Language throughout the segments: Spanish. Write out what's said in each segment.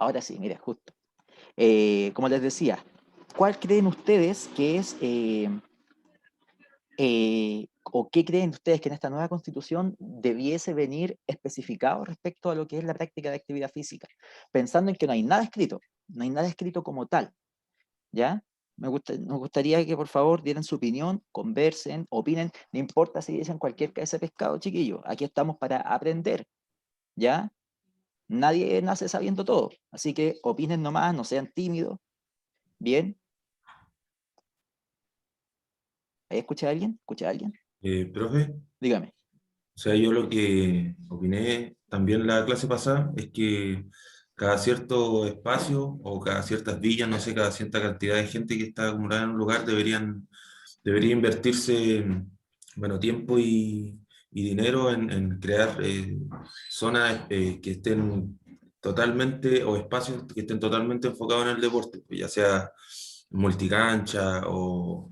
Ahora sí, mire, justo. Como les decía, ¿cuál creen ustedes que es, o qué creen ustedes que en esta nueva constitución debiese venir especificado respecto a lo que es la práctica de actividad física? Pensando en que no hay nada escrito, no hay nada escrito como tal, ¿ya? Nos gustaría que por favor dieran su opinión, conversen, opinen, no importa si dicen cualquier cabeza de pescado, chiquillos, aquí estamos para aprender, ¿ya? Nadie nace sabiendo todo, así que opinen nomás, no sean tímidos, ¿bien? ¿Ahí escucha a alguien? ¿Escucha a alguien? Profe, Dígame. o sea, yo lo que opiné también la clase pasada es que cada cierto espacio o cada ciertas villas, no sé, cada cierta cantidad de gente que está acumulada en un lugar debería invertirse, bueno, tiempo y dinero en crear zonas que estén totalmente, o espacios que estén totalmente enfocados en el deporte, pues ya sea multicancha o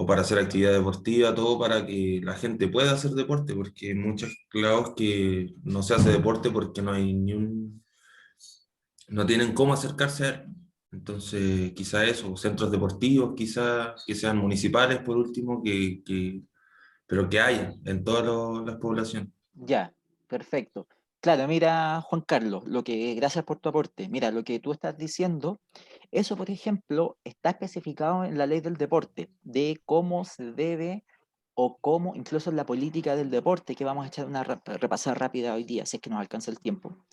para hacer actividad deportiva, todo para que la gente pueda hacer deporte, porque hay muchos lados que no se hace deporte porque no hay no tienen cómo acercarse a él. Entonces, quizá eso, centros deportivos, quizá que sean municipales por último, pero que haya en todas las poblaciones. Ya, perfecto. Claro, mira, Juan Carlos, gracias por tu aporte. Mira, lo que tú estás diciendo, eso, por ejemplo, está especificado en la ley del deporte, de cómo se debe o cómo, incluso en la política del deporte, que vamos a echar una repasada rápida hoy día, si es que nos alcanza el tiempo,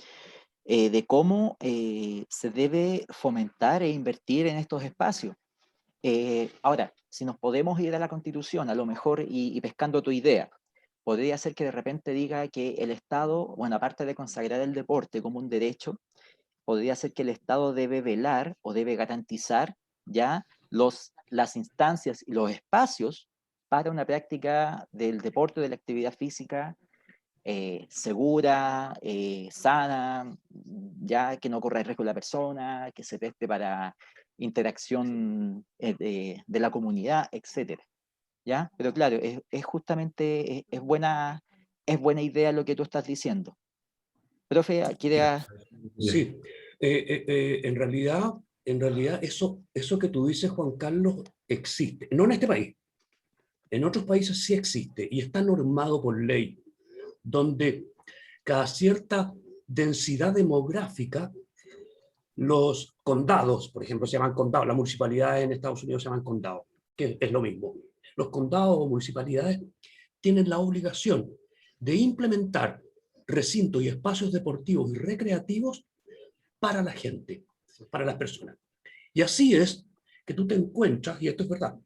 de cómo se debe fomentar e invertir en estos espacios. Ahora, si nos podemos ir a la Constitución, a lo mejor, y pescando tu idea, podría ser que de repente diga que el Estado, bueno, aparte de consagrar el deporte como un derecho, podría ser que el Estado debe velar o debe garantizar ya las instancias y los espacios para una práctica del deporte, de la actividad física segura, sana, ya que no corra riesgo la persona, que se preste para interacción de la comunidad, etcétera, ¿ya? Pero claro, es justamente, es buena idea lo que tú estás diciendo. Profe, ¿quiere? Bien. Sí, en realidad eso que tú dices, Juan Carlos, existe. No en este país, en otros países sí existe y está normado por ley, donde cada cierta densidad demográfica, los condados, por ejemplo, se llaman condados, las municipalidades en Estados Unidos se llaman condados, que es lo mismo. Los condados o municipalidades tienen la obligación de implementar recintos y espacios deportivos y recreativos para la gente, para las personas. Y así es que tú te encuentras, y esto es verdad,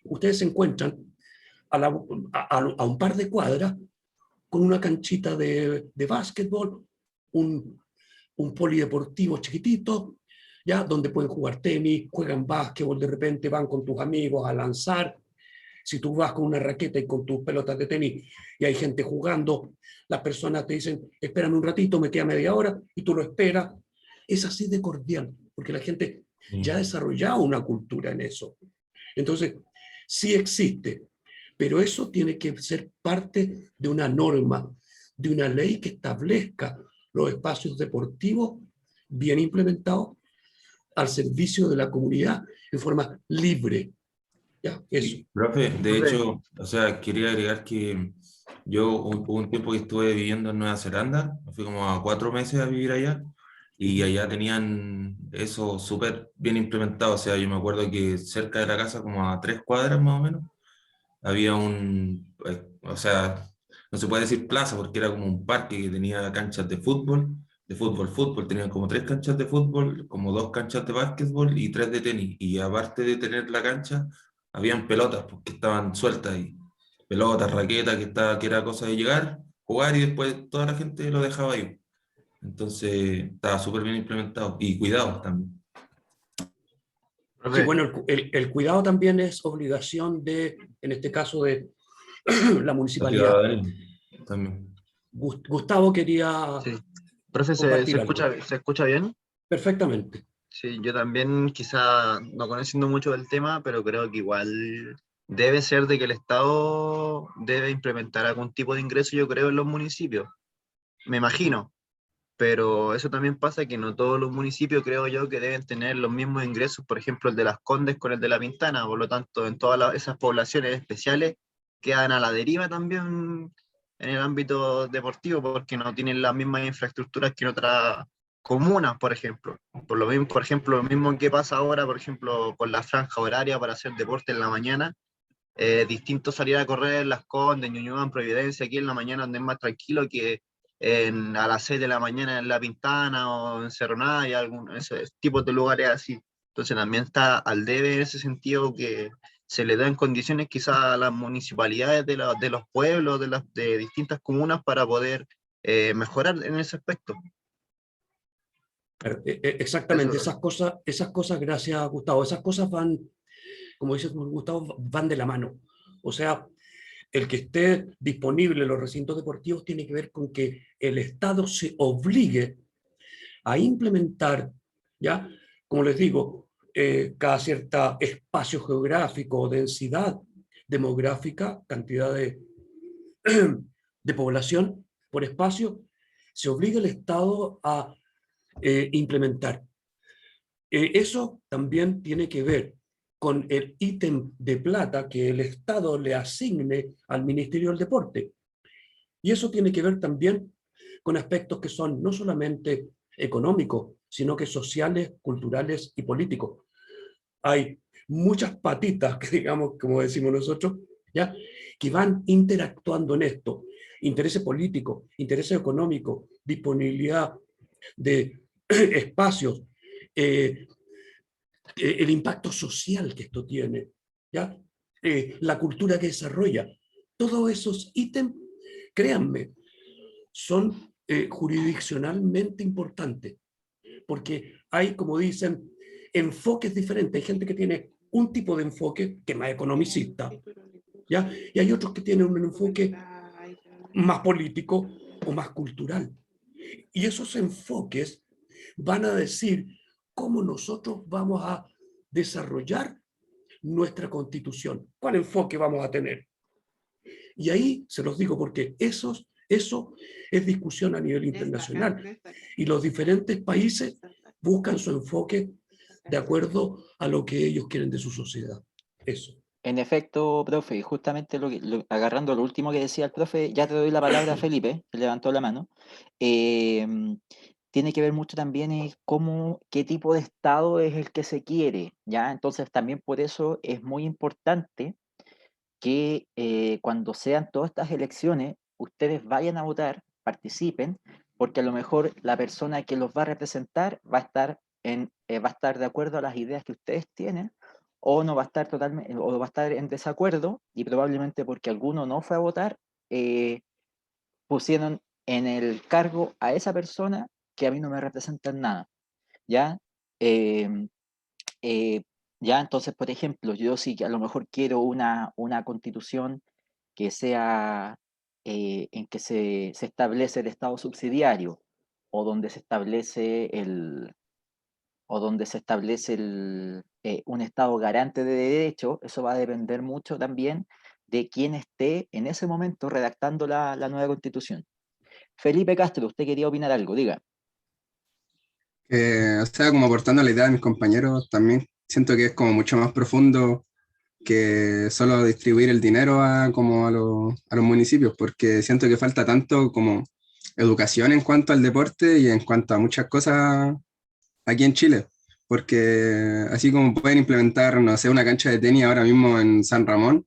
ustedes se encuentran a un par de cuadras con una canchita de básquetbol, un polideportivo chiquitito, ya donde pueden jugar tenis, juegan básquetbol, de repente van con tus amigos a lanzar. Si tú vas con una raqueta y con tus pelotas de tenis y hay gente jugando, las personas te dicen, espérame un ratito, me queda media hora, y tú lo esperas. Es así de cordial, porque la gente ya ha desarrollado una cultura en eso. Entonces, sí existe, pero eso tiene que ser parte de una norma, de una ley que establezca los espacios deportivos bien implementados al servicio de la comunidad en forma libre. ¿Ya? Eso. Sí, profe, de Profe, hecho, o sea, quería agregar que yo hubo un tiempo que estuve viviendo en Nueva Zelanda, fui como a 4 meses a vivir allá, y allá tenían eso súper bien implementado, o sea, yo me acuerdo que cerca de la casa, como a 3 cuadras más o menos, había o sea, no se puede decir plaza porque era como un parque que tenía canchas fútbol, tenían como 3 canchas de fútbol, como 2 canchas de básquetbol y 3 de tenis. Y aparte de tener la cancha, habían pelotas porque estaban sueltas ahí. Pelotas, raquetas, que era cosa de llegar, jugar y después toda la gente lo dejaba ahí. Entonces estaba súper bien implementado y cuidado también. Sí, profe, bueno, el cuidado también es obligación de, en este caso, de la La municipalidad. ciudadanía también. Gustavo quería sí. Profe, compartir algo. se escucha bien? Perfectamente. Sí, yo también quizá no conociendo mucho del tema, pero creo que igual debe ser de que el Estado debe implementar algún tipo de ingreso, yo creo, en los municipios. Me imagino. pero eso también pasa que no todos los municipios, creo yo, que deben tener los mismos ingresos, por ejemplo, el de Las Condes con el de La Pintana, por lo tanto, en todas esas poblaciones especiales quedan a la deriva también en el ámbito deportivo, porque no tienen las mismas infraestructuras que en otras comunas, por ejemplo. Por lo mismo, por ejemplo, lo mismo que pasa ahora, por ejemplo, con la franja horaria para hacer deporte en la mañana, distinto salir a correr en Las Condes, en Ñuñoa, en Providencia, aquí en la mañana donde es más tranquilo que a las 6 de la mañana en La Pintana o en Cerro Navia, esos tipos de lugares así. Entonces también está al debe en ese sentido que se le dan condiciones quizás a las municipalidades de los pueblos, de distintas comunas para poder mejorar en ese aspecto. Exactamente, Eso, esas cosas, gracias Gustavo, esas cosas van, como dice Gustavo, van de la mano. O sea, el que esté disponible en los recintos deportivos tiene que ver con que el Estado se obligue a implementar, ¿ya? Como les digo, cada cierto espacio geográfico, densidad demográfica, cantidad de población por espacio, se obliga el Estado a implementar. Eso también tiene que ver con el ítem de plata que el Estado le asigne al Ministerio del Deporte. Y eso tiene que ver también con aspectos que son no solamente económicos, sino que sociales, culturales y políticos. Hay muchas patitas, que digamos, como decimos nosotros, ¿ya? Que van interactuando en esto. Intereses políticos, intereses económicos, disponibilidad de espacios, eh, el impacto social que esto tiene, ¿ya? La cultura que desarrolla. Todos esos ítems, créanme, son jurisdiccionalmente importantes, porque hay, como dicen, enfoques diferentes. Hay gente que tiene un tipo de enfoque que es más economicista, ¿ya? Y hay otros que tienen un enfoque más político o más cultural. Y esos enfoques van a decir cómo nosotros vamos a desarrollar nuestra constitución, cuál enfoque vamos a tener. Y ahí se los digo porque eso es discusión a nivel internacional. Y los diferentes países buscan su enfoque de acuerdo a lo que ellos quieren de su sociedad. Eso. En efecto, profe, justamente agarrando lo último que decía el profe, ya te doy la palabra a Felipe, que levantó la mano. Tiene que ver mucho también en qué tipo de Estado es el que se quiere, ¿ya? Entonces también por eso es muy importante que cuando sean todas estas elecciones, ustedes vayan a votar, participen, porque a lo mejor la persona que los va a representar va a estar de acuerdo a las ideas que ustedes tienen, o no va a estar totalmente, o va a estar en desacuerdo, y probablemente porque alguno no fue a votar, pusieron en el cargo a esa persona que a mí no me representa en nada, ¿ya? Eh, eh, ya, entonces, por ejemplo, yo sí que a lo mejor quiero una constitución que sea en que se establece el Estado subsidiario, o donde se establece un Estado garante de derecho. Eso va a depender mucho también de quién esté en ese momento redactando la nueva constitución. Felipe Castro, usted quería opinar algo, diga. O sea, como aportando la idea de mis compañeros, también siento que es como mucho más profundo que solo distribuir el dinero como a los municipios, porque siento que falta tanto como educación en cuanto al deporte y en cuanto a muchas cosas aquí en Chile, porque así como pueden implementar, no sé, una cancha de tenis ahora mismo en San Ramón,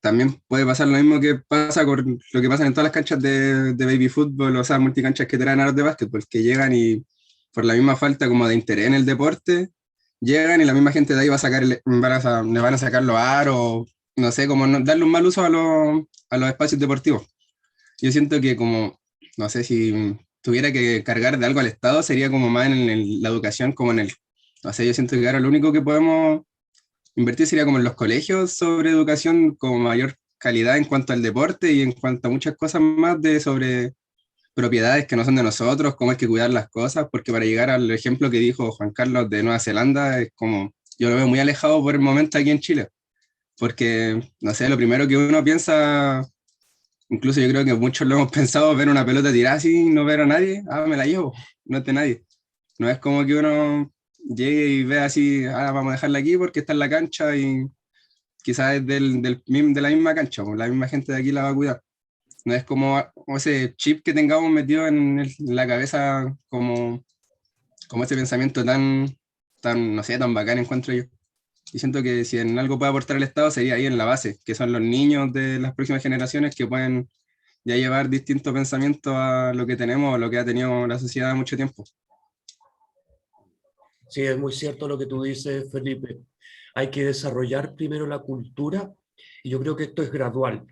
también puede pasar lo mismo que pasa con lo que pasa en todas las canchas de baby fútbol, o sea, multicanchas que traen a los de básquetbol, que llegan y por la misma falta como de interés en el deporte, llegan y la misma gente de ahí va a sacar, le van a sacar los aros, no sé, como darle un mal uso a los espacios deportivos. Yo siento que como, no sé, si tuviera que cargar de algo al Estado, sería como más en la educación, como en el, no sé, yo siento que ahora lo único que podemos invertir sería como en los colegios sobre educación con mayor calidad en cuanto al deporte y en cuanto a muchas cosas más sobre propiedades que no son de nosotros, cómo hay que cuidar las cosas, porque para llegar al ejemplo que dijo Juan Carlos de Nueva Zelanda, es como, yo lo veo muy alejado por el momento aquí en Chile, porque, no sé, lo primero que uno piensa Incluso yo creo que muchos lo hemos pensado, ver una pelota tirada así, no ver a nadie, me la llevo, no es de nadie. No es como que uno llegue y vea así, vamos a dejarla aquí porque está en la cancha y quizás es de la misma cancha, pues, la misma gente de aquí la va a cuidar. No es como ese chip que tengamos metido en la cabeza, como ese pensamiento tan, no sé, tan bacán encuentro yo. Y siento que si en algo puede aportar el Estado sería ahí en la base, que son los niños de las próximas generaciones que pueden ya llevar distintos pensamientos a lo que tenemos o lo que ha tenido la sociedad mucho tiempo. Sí, es muy cierto lo que tú dices, Felipe. Hay que desarrollar primero la cultura y yo creo que esto es gradual,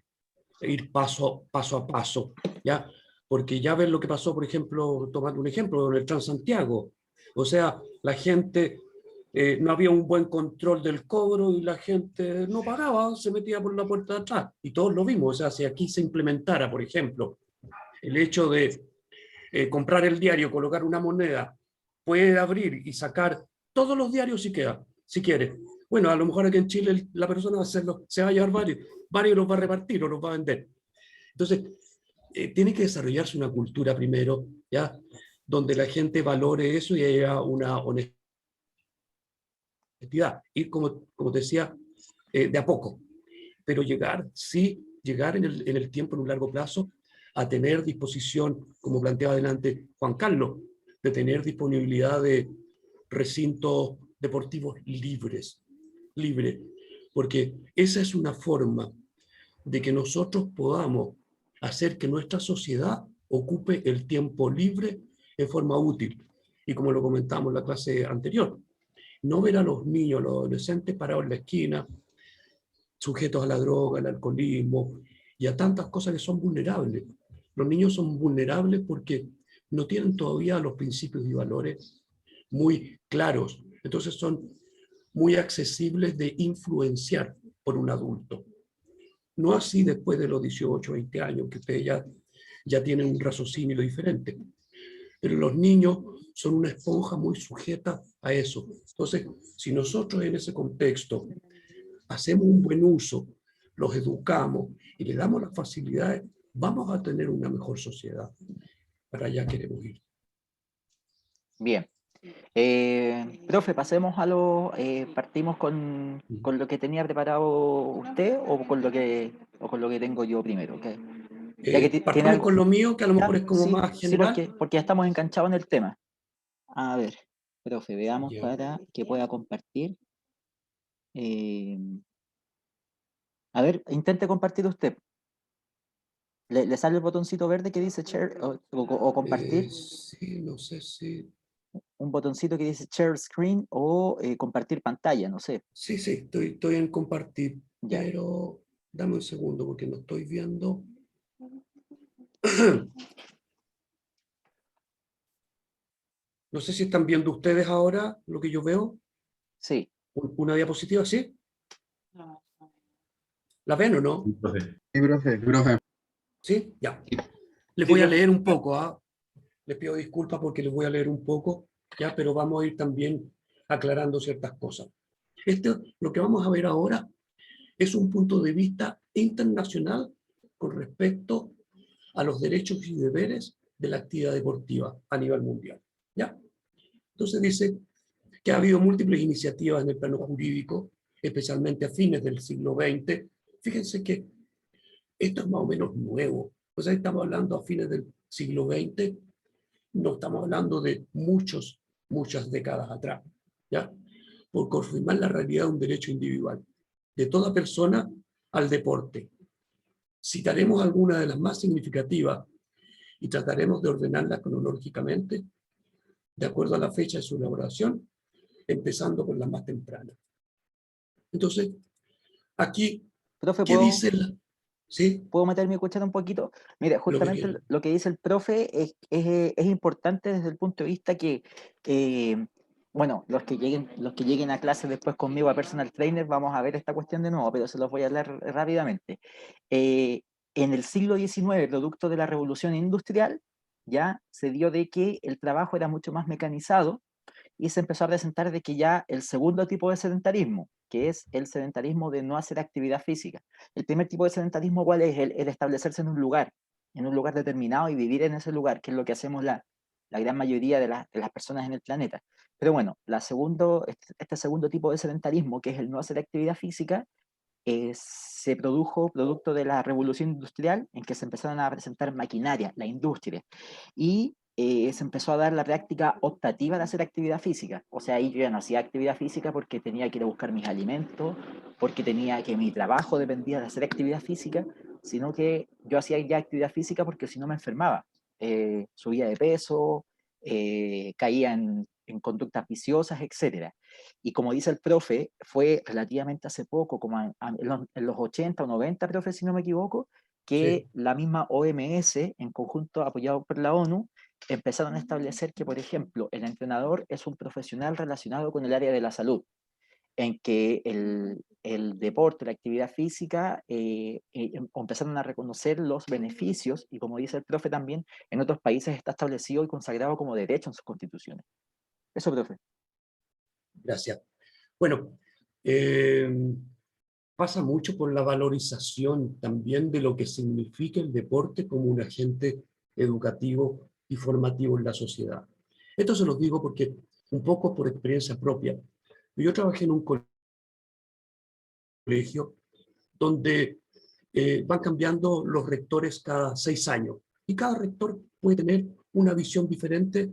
ir paso a paso, ¿ya? Porque ya ves lo que pasó, por ejemplo, tomando un ejemplo, en el Transantiago. O sea, la gente, no había un buen control del cobro y la gente no pagaba, se metía por la puerta de atrás. Y todos lo vimos. O sea, si aquí se implementara, por ejemplo, el hecho de comprar el diario, colocar una moneda, puede abrir y sacar todos los diarios si quiere. Bueno, a lo mejor aquí en Chile la persona va a hacerlo, se va a llevar varios los va a repartir o los va a vender. Entonces, tiene que desarrollarse una cultura primero, ¿ya? Donde la gente valore eso y haya una honestidad. Ir, como te decía, de a poco. Pero llegar en el tiempo, en un largo plazo, a tener disposición, como planteaba adelante Juan Carlos, de tener disponibilidad de recintos deportivos libres, porque esa es una forma de que nosotros podamos hacer que nuestra sociedad ocupe el tiempo libre en forma útil. Y como lo comentamos en la clase anterior, no ver a los niños, a los adolescentes parados en la esquina, sujetos a la droga, al alcoholismo y a tantas cosas que son vulnerables. Los niños son vulnerables porque no tienen todavía los principios y valores muy claros. Entonces son muy accesibles de influenciar por un adulto. No así después de los 18, 20 años, que ustedes ya tienen un raciocinio diferente. Pero los niños son una esponja muy sujeta a eso. Entonces, si nosotros en ese contexto hacemos un buen uso, los educamos y le damos las facilidades, vamos a tener una mejor sociedad. Para allá queremos ir. Bien. Profe, pasemos partimos con lo que tenía preparado usted o con lo que tengo yo primero, ¿ok? Ya que tiene Partamos algo. con lo mío, que a lo mejor es como Sí, más sí, general. porque ya estamos enganchados en el tema. A ver, profe, veamos Ya. para que pueda compartir. A ver, intente compartir usted. ¿Le sale el botoncito verde que dice share o compartir? Sí, no sé si... Un botoncito que dice share screen o compartir pantalla, no sé. Sí, estoy en compartir, Ya. pero dame un segundo porque no estoy viendo. No sé si están viendo ustedes ahora lo que yo veo. Sí. Una diapositiva, ¿sí? ¿La ven o no? Sí, profe. ¿Sí? Ya. Les Sí, voy a profe. leer un poco, ¿ah? Les pido disculpas porque les voy a leer un poco, ya, pero vamos a ir también aclarando ciertas cosas. Lo que vamos a ver ahora es un punto de vista internacional con respecto a los derechos y deberes de la actividad deportiva a nivel mundial, ¿ya? Entonces dice que ha habido múltiples iniciativas en el plano jurídico, especialmente a fines del siglo XX. Fíjense que esto es más o menos nuevo. O sea, estamos hablando a fines del siglo XX, no estamos hablando de muchas décadas atrás, ¿ya? Por confirmar la realidad de un derecho individual de toda persona al deporte. Citaremos algunas de las más significativas y trataremos de ordenarlas cronológicamente de acuerdo a la fecha de su elaboración, empezando por las más tempranas. Entonces, aquí, Profe, ¿qué dice la...? ¿Sí? ¿Puedo meter mi cuchara un poquito? Mira, Lo que justamente quiera. lo que dice el profe es importante desde el punto de vista que, bueno, los que lleguen a clase después conmigo a personal trainer, vamos a ver esta cuestión de nuevo, pero se los voy a hablar rápidamente. En el siglo XIX, producto de la revolución industrial, ya se dio de que el trabajo era mucho más mecanizado y se empezó a presentar de que ya el segundo tipo de sedentarismo, que es el sedentarismo de no hacer actividad física. El primer tipo de sedentarismo, ¿cuál es? El establecerse en un lugar determinado y vivir en ese lugar, que es lo que hacemos la gran mayoría de las personas en el planeta. Pero bueno, este segundo tipo de sedentarismo, que es el no hacer actividad física, se produjo producto de la revolución industrial, en que se empezaron a presentar maquinaria, la industria, y se empezó a dar la práctica optativa de hacer actividad física. O sea, ahí yo ya no hacía actividad física porque tenía que ir a buscar mis alimentos, porque mi trabajo dependía de hacer actividad física, sino que yo hacía ya actividad física porque si no me enfermaba. Subía de peso, caía en conductas viciosas, etcétera. Y como dice el profe, fue relativamente hace poco, como en los 80 o 90, profe, si no me equivoco, que Sí. la misma OMS, en conjunto apoyado por la ONU, empezaron a establecer que, por ejemplo, el entrenador es un profesional relacionado con el área de la salud, en que el deporte, la actividad física, empezaron a reconocer los beneficios, y como dice el profe también, en otros países está establecido y consagrado como derecho en sus constituciones. Eso, profe. Gracias. Bueno, eh, pasa mucho por la valorización también de lo que significa el deporte como un agente educativo y formativo en la sociedad. Esto se los digo porque un poco por experiencia propia. Yo trabajé en un colegio donde van cambiando los rectores cada 6 años y cada rector puede tener una visión diferente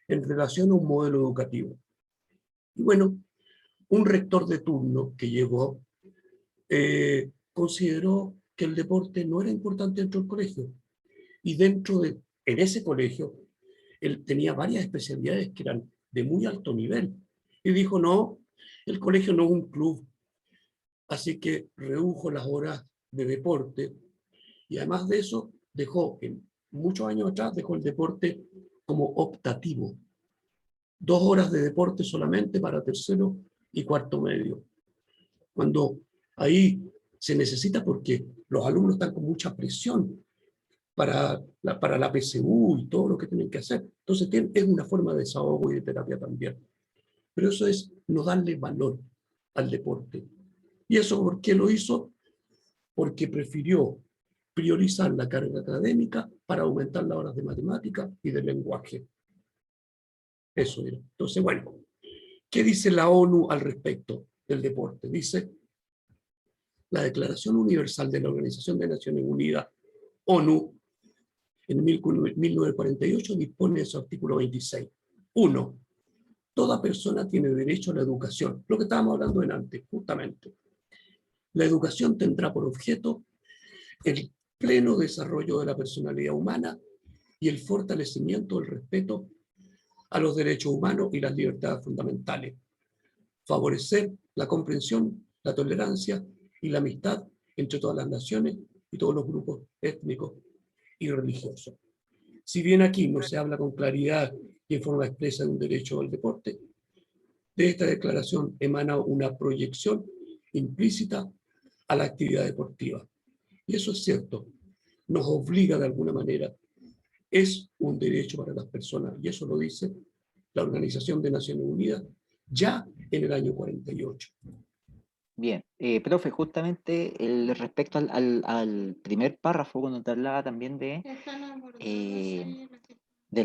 en relación a un modelo educativo. Y bueno, un rector de turno que llegó consideró que el deporte no era importante dentro del colegio. Y en ese colegio, él tenía varias especialidades que eran de muy alto nivel. Y dijo, no, el colegio no es un club. Así que redujo las horas de deporte. Y además de eso, muchos años atrás, dejó el deporte como optativo. 2 horas de deporte solamente para tercero y cuarto medio. Cuando ahí se necesita porque los alumnos están con mucha presión para la PSU y todo lo que tienen que hacer. Entonces es una forma de desahogo y de terapia también. Pero eso es no darle valor al deporte. ¿Y eso por qué lo hizo? Porque prefirió priorizar la carga académica para aumentar las horas de matemática y de lenguaje. Eso era. Entonces, bueno, ¿qué dice la ONU al respecto del deporte? Dice, la Declaración Universal de la Organización de Naciones Unidas, ONU, en 1948 dispone de su artículo 26. 1. Toda persona tiene derecho a la educación, lo que estábamos hablando en antes, justamente. La educación tendrá por objeto el pleno desarrollo de la personalidad humana y el fortalecimiento del respeto a los derechos humanos y las libertades fundamentales. Favorecer la comprensión, la tolerancia y la amistad entre todas las naciones y todos los grupos étnicos y religiosos. Si bien aquí no se habla con claridad y en forma expresa de un derecho al deporte, de esta declaración emana una proyección implícita a la actividad deportiva. Y eso es cierto, nos obliga de alguna manera, es un derecho para las personas, y eso lo dice la Organización de Naciones Unidas ya en el año 48. Bien, profe, justamente respecto al primer párrafo, cuando te hablaba también del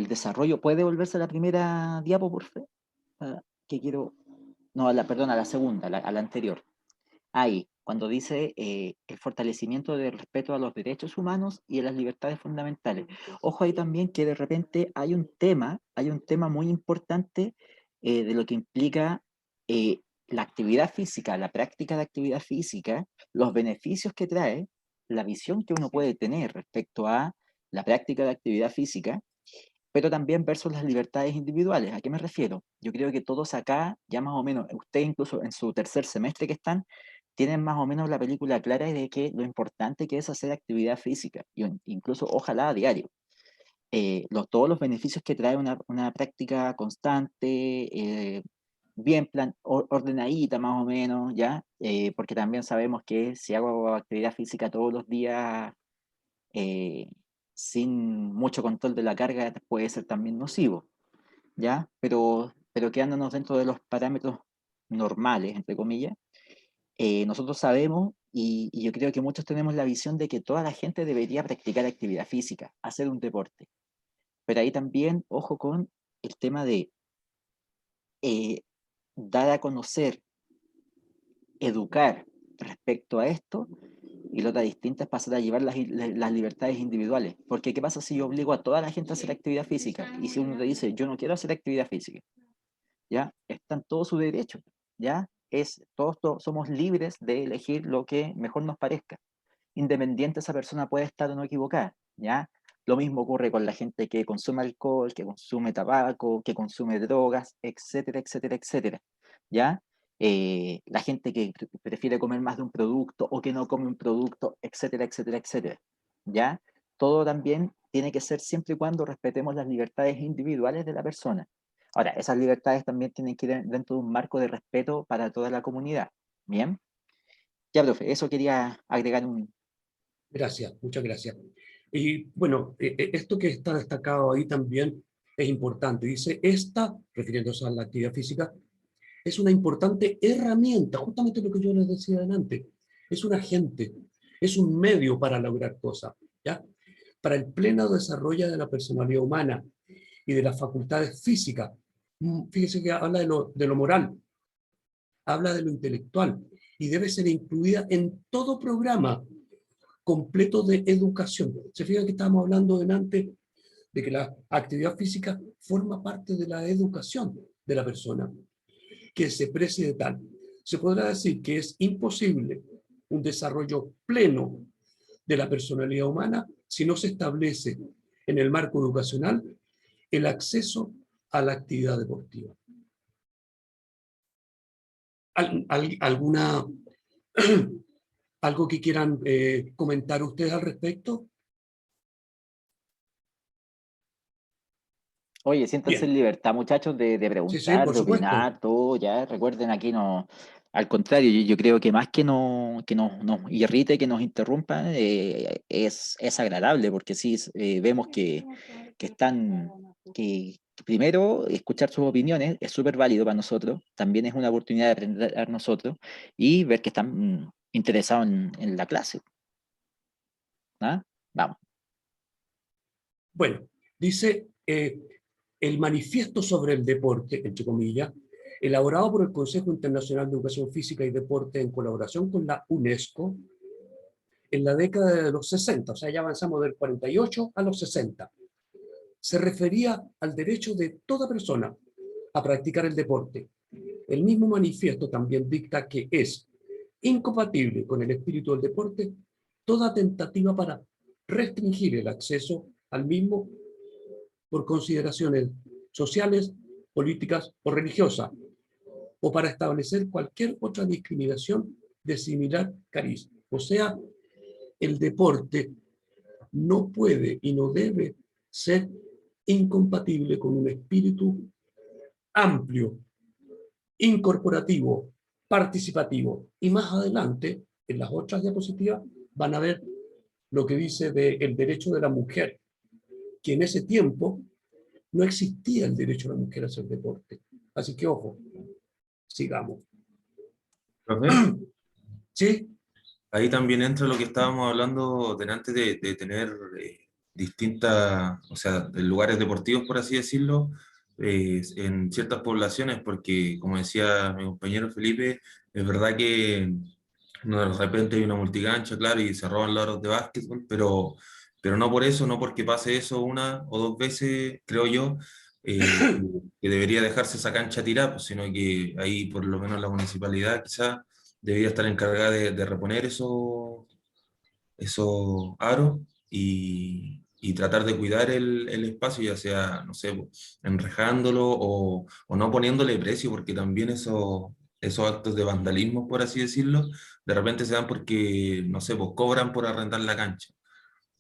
desarrollo, ¿puede devolverse a la primera diapo, por favor? Que quiero, no, perdón, a la segunda, a la anterior. Ahí, cuando dice el fortalecimiento del respeto a los derechos humanos y a las libertades fundamentales. Ojo ahí también que de repente hay un tema muy importante de lo que implica la actividad física, la práctica de actividad física, los beneficios que trae, la visión que uno puede tener respecto a la práctica de actividad física, pero también versus las libertades individuales. ¿A qué me refiero? Yo creo que todos acá, ya más o menos, ustedes incluso en su tercer semestre que están, tienen más o menos la película clara de que lo importante que es hacer actividad física, y incluso ojalá a diario. Todos los beneficios que trae una práctica constante, bien ordenadita más o menos, ¿ya? Porque también sabemos que si hago actividad física todos los días, eh, sin mucho control de la carga, puede ser también nocivo, ¿ya? Pero pero quedándonos dentro de los parámetros normales, entre comillas, nosotros sabemos, y yo creo que muchos tenemos la visión de que toda la gente debería practicar actividad física, hacer un deporte. Pero ahí también, ojo con el tema de dar a conocer, educar respecto a esto, y la otra distinta es pasar a llevar las libertades individuales. Porque ¿qué pasa si yo obligo a toda la gente a hacer actividad física? Y si uno te dice, yo no quiero hacer actividad física, ¿ya? Está en todo su derecho, ¿ya? Todos somos libres de elegir lo que mejor nos parezca. Independiente esa persona puede estar o no equivocada, ¿ya? Lo mismo ocurre con la gente que consume alcohol, que consume tabaco, que consume drogas, etcétera, etcétera, etcétera, ¿ya? La gente que prefiere comer más de un producto o que no come un producto, etcétera, etcétera, etcétera, ¿ya? Todo también tiene que ser siempre y cuando respetemos las libertades individuales de la persona. Ahora, esas libertades también tienen que ir dentro de un marco de respeto para toda la comunidad, ¿bien? Ya, profe, eso quería agregar un... Gracias, muchas gracias. Y bueno, esto que está destacado ahí también es importante. Dice, esta, refiriéndose a la actividad física, es una importante herramienta, justamente lo que yo les decía adelante. Es un agente, es un medio para lograr cosas, ¿ya? Para el pleno desarrollo de la personalidad humana y de las facultades físicas. Fíjese que habla de lo moral, habla de lo intelectual y debe ser incluida en todo programa completo de educación. Se fijan que estábamos hablando delante de que la actividad física forma parte de la educación de la persona, que se precie de tal. Se podrá decir que es imposible un desarrollo pleno de la personalidad humana si no se establece en el marco educacional el acceso a la actividad deportiva. ¿Alguna algo que quieran comentar ustedes al respecto? Oye, siéntanse en Bien, libertad, muchachos, de sí, sí, preguntar, por de supuesto. opinar, todo, ya. Recuerden, aquí no, al contrario, yo creo que más que nos irrite, que nos interrumpan, es agradable, porque sí vemos que están, que primero, escuchar sus opiniones es súper válido para nosotros, también es una oportunidad de aprender a nosotros y ver que están interesados en la clase. ¿Ah? Vamos. Bueno, dice el manifiesto sobre el deporte, entre comillas, elaborado por el Consejo Internacional de Educación Física y Deporte en colaboración con la UNESCO en la década de los 60, o sea, ya avanzamos del 48 a los 60. Se refería al derecho de toda persona a practicar el deporte. El mismo manifiesto también dicta que es incompatible con el espíritu del deporte toda tentativa para restringir el acceso al mismo por consideraciones sociales, políticas o religiosas, o para establecer cualquier otra discriminación de similar cariz. O sea, el deporte no puede y no debe ser incompatible con un espíritu amplio, incorporativo, participativo. Y más adelante, en las otras diapositivas, van a ver lo que dice del derecho de la mujer, que en ese tiempo no existía el derecho de la mujer a hacer deporte. Así que, ojo, sigamos. Profe, ¿Sí? ahí también entra lo que estábamos hablando delante de tener distintas, o sea, de lugares deportivos, por así decirlo, en ciertas poblaciones, porque como decía mi compañero Felipe, es verdad que no, de repente hay una multicancha, claro, y se roban los aros de básquetbol, pero no por eso, no porque pase eso una o dos veces, creo yo, que debería dejarse esa cancha tirada, pues, sino que ahí por lo menos la municipalidad quizás debería estar encargada de reponer esos aros y tratar de cuidar el espacio, ya sea, no sé, pues, enrejándolo o no poniéndole precio, porque también esos actos de vandalismo, por así decirlo, de repente se dan porque, no sé, pues cobran por arrendar la cancha.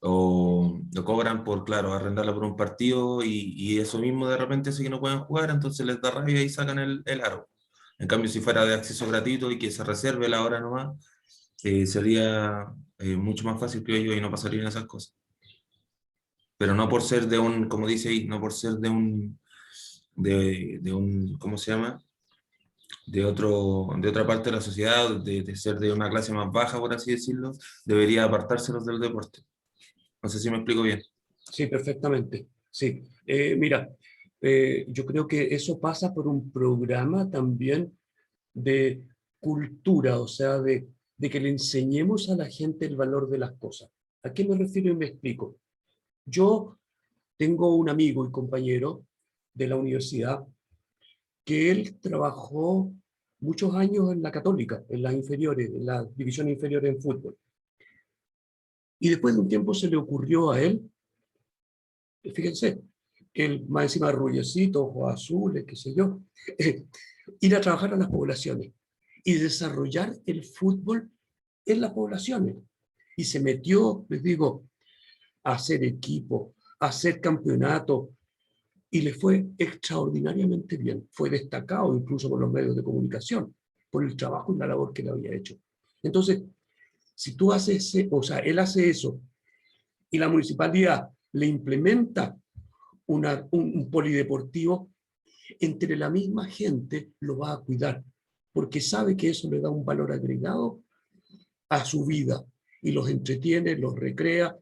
O lo cobran por, claro, arrendarla por un partido y eso mismo de repente hace que no pueden jugar, entonces les da rabia y sacan el aro. En cambio, si fuera de acceso gratuito y que se reserve la hora nomás, sería mucho más fácil, creo yo, y no pasarían esas cosas. Pero no por ser de un, como dice ahí, no por ser de un, ¿cómo se llama? De otra parte de la sociedad, de ser de una clase más baja, por así decirlo, debería apartárselos del deporte. No sé si me explico bien. Sí, perfectamente. Sí. Mira, yo creo que eso pasa por un programa también de cultura, o sea, de que le enseñemos a la gente el valor de las cosas. ¿A qué me refiero y me explico? Yo tengo un amigo y compañero de la universidad que él trabajó muchos años en la Católica, en las inferiores, en la división inferior en fútbol. Y después de un tiempo se le ocurrió a él, fíjense, él más encima rubiecito, ojos azules, qué sé yo, ir a trabajar a las poblaciones y desarrollar el fútbol en las poblaciones. Y se metió, les digo, a hacer equipo, a hacer campeonato, y le fue extraordinariamente bien. Fue destacado incluso por los medios de comunicación, por el trabajo y la labor que le había hecho. Entonces, si tú haces, o sea, él hace eso y la municipalidad le implementa un polideportivo, entre la misma gente lo va a cuidar, porque sabe que eso le da un valor agregado a su vida y los entretiene, los recrea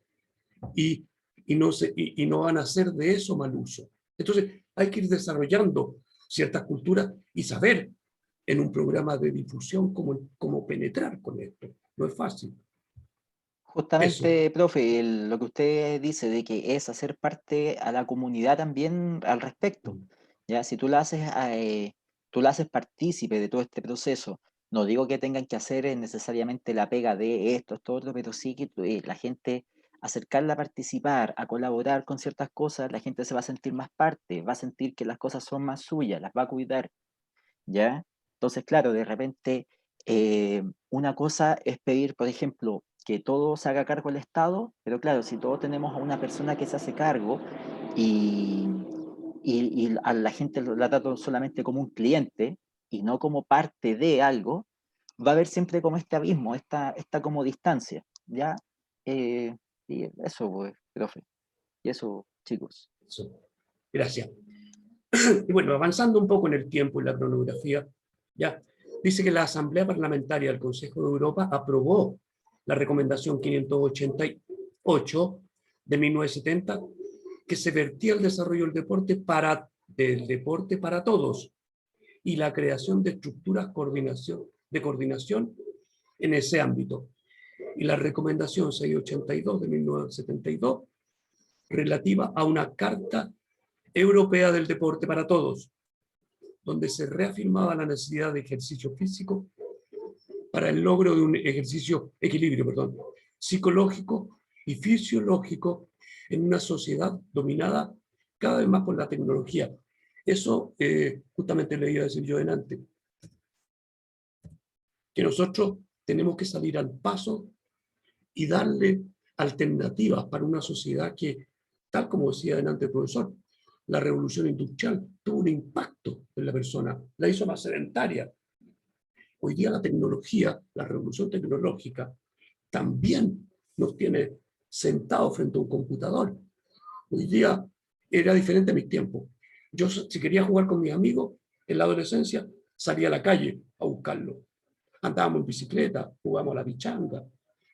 y, y no van a hacer de eso mal uso. Entonces, hay que ir desarrollando ciertas culturas y saber en un programa de difusión cómo penetrar con esto. No es fácil. Eso. Justamente, profe, lo que usted dice de que es hacer parte a la comunidad también al respecto. Ya, si tú la haces partícipe de todo este proceso, no digo que tengan que hacer necesariamente la pega de esto, otro, pero sí que la gente, acercarla a participar, a colaborar con ciertas cosas, la gente se va a sentir más parte, va a sentir que las cosas son más suyas, las va a cuidar. ¿Ya? Entonces, claro, de repente, una cosa es pedir, por ejemplo, que todo se haga cargo el Estado, pero claro, si todos tenemos a una persona que se hace cargo y, y a la gente la trata solamente como un cliente y no como parte de algo, va a haber siempre como este abismo, esta como distancia, ¿ya? Eh, y eso, pues, profe, y eso, chicos. Eso. Gracias. Y bueno, avanzando un poco en el tiempo y la cronografía, ya dice que la Asamblea Parlamentaria del Consejo de Europa aprobó la recomendación 588 de 1970, que se vertía el desarrollo del deporte para todos y la creación de estructuras de coordinación en ese ámbito. Y la recomendación 682 de 1972, relativa a una Carta Europea del Deporte para Todos, donde se reafirmaba la necesidad de ejercicio físico para el logro de un equilibrio, psicológico y fisiológico en una sociedad dominada cada vez más por la tecnología. Eso justamente le iba a decir yo delante, que nosotros tenemos que salir al paso y darle alternativas para una sociedad que, tal como decía delante el profesor, la revolución industrial tuvo un impacto en la persona, la hizo más sedentaria. Hoy día la tecnología, la revolución tecnológica, también nos tiene sentados frente a un computador. Hoy día era diferente a mis tiempos. Yo, si quería jugar con mis amigos en la adolescencia, salía a la calle a buscarlo. Andábamos en bicicleta, jugábamos a la pichanga,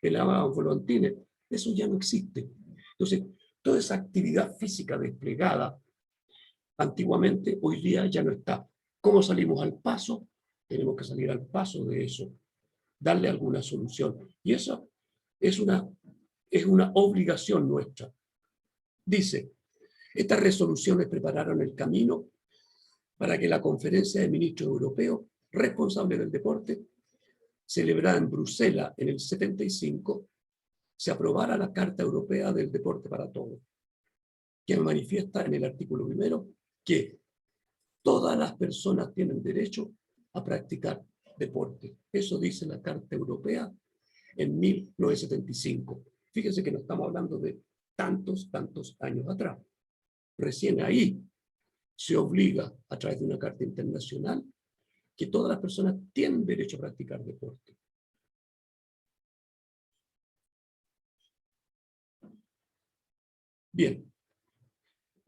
peleábamos volantines. Eso ya no existe. Entonces, toda esa actividad física desplegada antiguamente, hoy día ya no está. ¿Cómo salimos al paso? Tenemos que salir al paso de eso, darle alguna solución. Y eso es una obligación nuestra. Dice, estas resoluciones prepararon el camino para que la Conferencia de Ministros Europeos responsable del deporte, celebrada en Bruselas en el 75, se aprobara la Carta Europea del Deporte para Todos, que manifiesta en el artículo 1 que todas las personas tienen derecho a practicar deporte. Eso dice la Carta Europea en 1975. Fíjense que no estamos hablando de tantos años atrás. Recién ahí se obliga, a través de una carta internacional, que todas las personas tienen derecho a practicar deporte. Bien.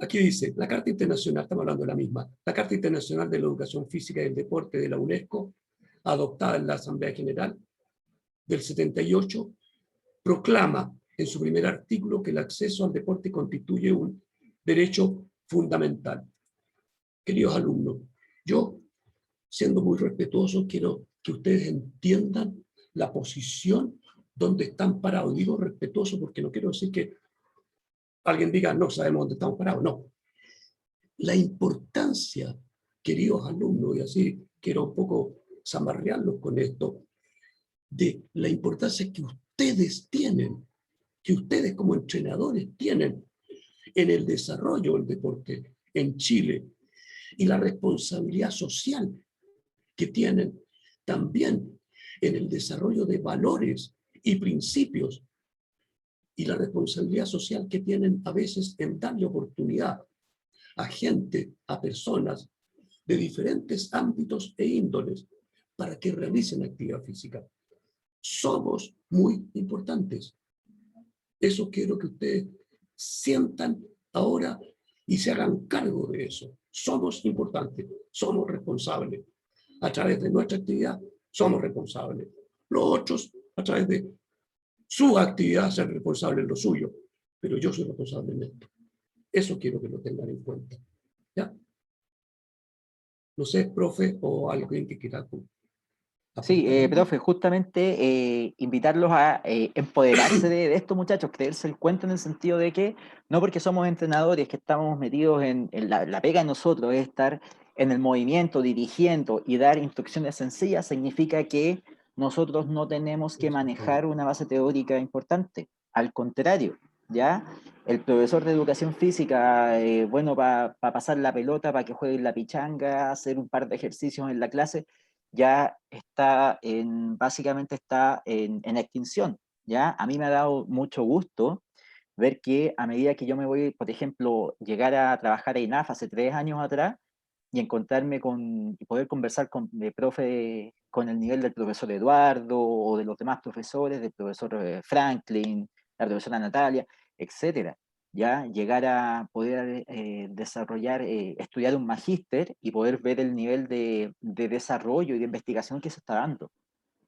Aquí dice, la Carta Internacional, estamos hablando de la misma, la Carta Internacional de la Educación Física y el Deporte de la UNESCO, adoptada en la Asamblea General del 78, proclama en su primer artículo que el acceso al deporte constituye un derecho fundamental. Queridos alumnos, yo, siendo muy respetuoso, quiero que ustedes entiendan la posición donde están parados. Digo respetuoso porque no quiero decir que alguien diga, no sabemos dónde estamos parados. No. La importancia, queridos alumnos, y así quiero un poco zamarrearlos con esto, de la importancia que ustedes tienen, que ustedes como entrenadores tienen en el desarrollo del deporte en Chile y la responsabilidad social que tienen también en el desarrollo de valores y principios y la responsabilidad social que tienen a veces en darle oportunidad a gente, a personas de diferentes ámbitos e índoles para que realicen actividad física. Somos muy importantes. Eso quiero que ustedes sientan ahora y se hagan cargo de eso. Somos importantes, somos responsables. A través de nuestra actividad somos responsables. Los otros, a través de su actividad, ser responsables en lo suyo. Pero yo soy responsable en esto. Eso quiero que lo tengan en cuenta. ¿Ya? No sé, profe, o alguien que quiera. Sí, profe, justamente invitarlos a empoderarse de estos muchachos, creerse el cuento en el sentido de que no porque somos entrenadores que estamos metidos en la pega de nosotros es estar en el movimiento, dirigiendo y dar instrucciones sencillas, significa que nosotros no tenemos que manejar una base teórica importante. Al contrario, ¿ya? El profesor de educación física, bueno, para pasar la pelota, para que jueguen la pichanga, hacer un par de ejercicios en la clase, ya está básicamente está en extinción, ¿ya? A mí me ha dado mucho gusto ver que a medida que yo me voy, por ejemplo, llegar a trabajar a INAF hace 3 años atrás y encontrarme y poder conversar con el profe, con el nivel del profesor Eduardo o de los demás profesores, del profesor Franklin, la profesora Natalia, etcétera. Ya llegar a poder desarrollar, estudiar un magíster y poder ver el nivel de desarrollo y de investigación que se está dando.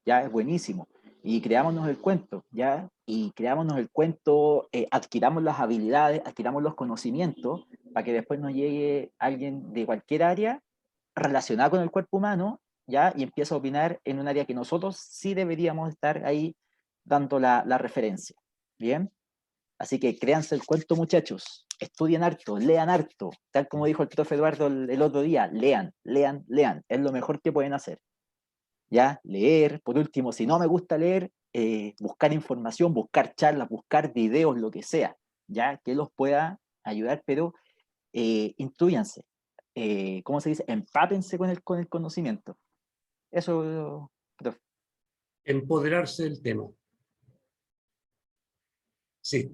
Ya es buenísimo. Y creámonos el cuento, ¿ya? Y creámonos el cuento, adquiramos las habilidades, adquiramos los conocimientos, para que después nos llegue alguien de cualquier área relacionada con el cuerpo humano, ¿ya? Y empiece a opinar en un área que nosotros sí deberíamos estar ahí dando la referencia, ¿bien? Así que créanse el cuento, muchachos. Estudien harto, lean harto. Tal como dijo el profe Eduardo el otro día, lean, lean, lean. Es lo mejor que pueden hacer. ¿Ya? Leer, por último, si no me gusta leer, buscar información, buscar charlas, buscar videos, lo que sea, ¿ya? Que los pueda ayudar, pero instruyanse. ¿Cómo se dice? Empápense con el conocimiento. Eso, profe. Empoderarse del tema. Sí.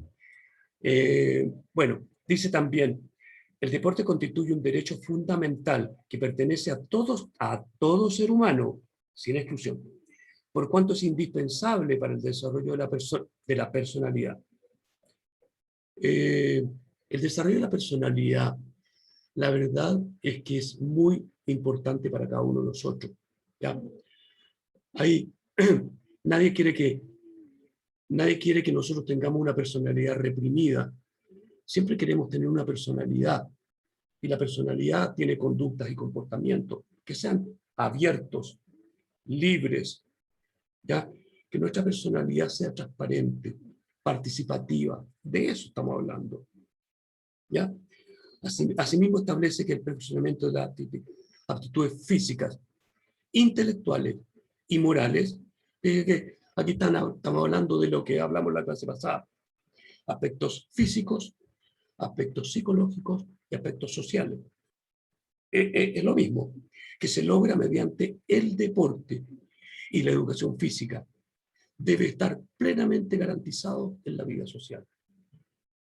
Bueno, dice también, el deporte constituye un derecho fundamental que pertenece a todo ser humano, sin exclusión, por cuanto es indispensable para el desarrollo de la personalidad. El desarrollo de la personalidad, la verdad es que es muy importante para cada uno de nosotros. ¿Ya? Ahí, nadie quiere que nosotros tengamos una personalidad reprimida. Siempre queremos tener una personalidad, y la personalidad tiene conductas y comportamientos que sean abiertos, libres, ¿ya? Que nuestra personalidad sea transparente, participativa. De eso estamos hablando, ¿ya? Asimismo establece que el perfeccionamiento de las aptitudes físicas, intelectuales y morales, que aquí estamos hablando de lo que hablamos en la clase pasada, aspectos físicos, aspectos psicológicos y aspectos sociales. Es lo mismo, que se logra mediante el deporte y la educación física. Debe estar plenamente garantizado en la vida social.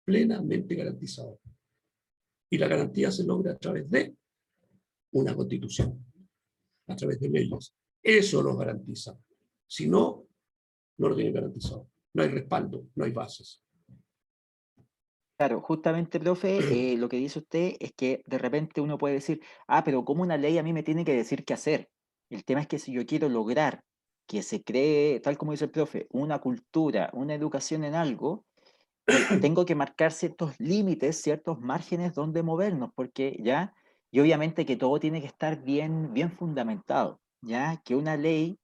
Plenamente garantizado. Y la garantía se logra a través de una constitución, a través de leyes. Eso lo garantiza. Si no, no lo tiene garantizado. No hay respaldo, no hay bases. Claro, justamente, profe, lo que dice usted es que de repente uno puede decir, ah, pero ¿cómo una ley a mí me tiene que decir qué hacer? El tema es que si yo quiero lograr que se cree, tal como dice el profe, una cultura, una educación en algo, tengo que marcar ciertos límites, ciertos márgenes donde movernos, porque ya, y obviamente que todo tiene que estar bien, bien fundamentado, ya, que una ley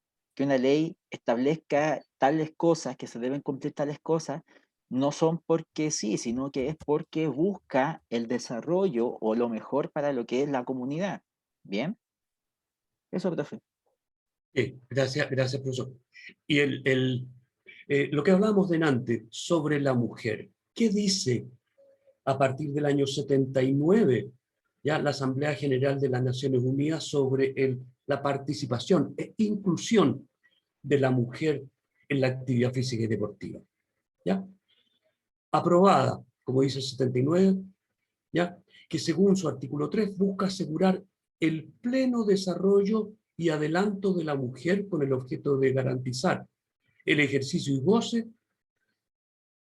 establezca tales cosas, que se deben cumplir tales cosas, no son porque sí, sino que es porque busca el desarrollo o lo mejor para lo que es la comunidad. Bien, eso, profe. Gracias, gracias, profesor. Y lo que hablábamos delante sobre la mujer, ¿qué dice a partir del año 79 ya la Asamblea General de las Naciones Unidas sobre la participación e inclusión de la mujer en la actividad física y deportiva? ¿Ya? Aprobada, como dice el 79, ¿ya? Que según su artículo 3 busca asegurar el pleno desarrollo y adelanto de la mujer con el objeto de garantizar el ejercicio y goce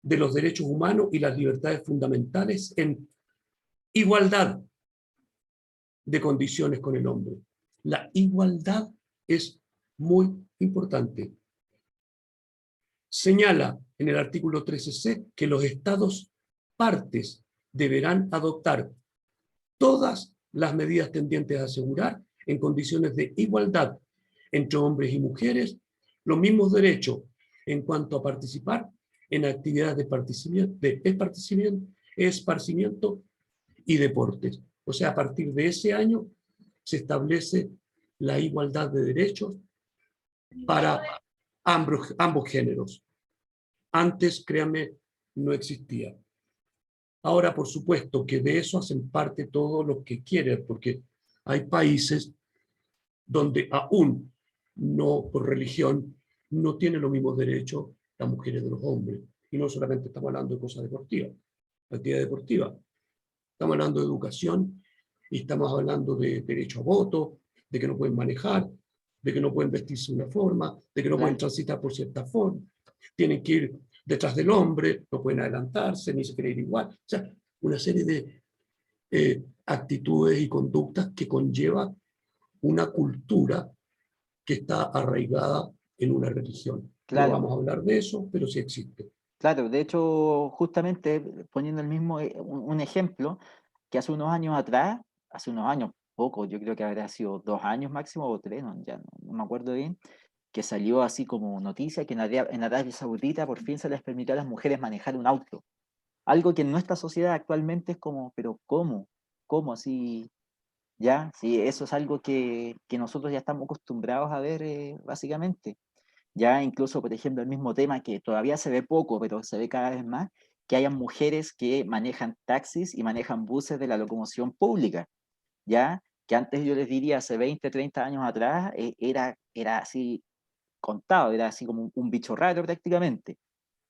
de los derechos humanos y las libertades fundamentales en igualdad de condiciones con el hombre. La igualdad es muy importante. Señala en el artículo 13c que los estados partes deberán adoptar todas las medidas tendientes a asegurar en condiciones de igualdad entre hombres y mujeres los mismos derechos en cuanto a participar en actividades de esparcimiento y deportes. O sea, a partir de ese año se establece la igualdad de derechos para ambos géneros. Antes, créanme, no existía. Ahora, por supuesto, que de eso hacen parte todos los que quieren, porque hay países donde aún no, por religión, no tienen los mismos derechos las mujeres de los hombres. Y no solamente estamos hablando de cosas deportivas, actividad deportiva. Estamos hablando de educación y estamos hablando de derecho a voto, de que no pueden manejar, de que no pueden vestirse de una forma, de que no pueden transitar por cierta forma, tienen que ir detrás del hombre, no pueden adelantarse, ni se quieren ir igual. O sea, una serie de actitudes y conductas que conlleva una cultura que está arraigada en una religión. No Claro. vamos a hablar de eso, pero sí existe. Claro, de hecho, justamente poniendo el mismo, un ejemplo, que hace unos años, poco, yo creo que habrá sido 2 años máximo o 3, no, ya no me acuerdo bien, que salió así como noticia que en Arabia Saudita por fin se les permitió a las mujeres manejar un auto. Algo que en nuestra sociedad actualmente es como, pero ¿cómo? ¿Cómo así? ¿Ya? Sí, eso es algo que nosotros ya estamos acostumbrados a ver básicamente. Ya incluso, por ejemplo, el mismo tema que todavía se ve poco, pero se ve cada vez más, que hayan mujeres que manejan taxis y manejan buses de la locomoción pública, ¿ya? Que antes yo les diría, hace 20, 30 años atrás, era así contado, era así como un bicho raro prácticamente.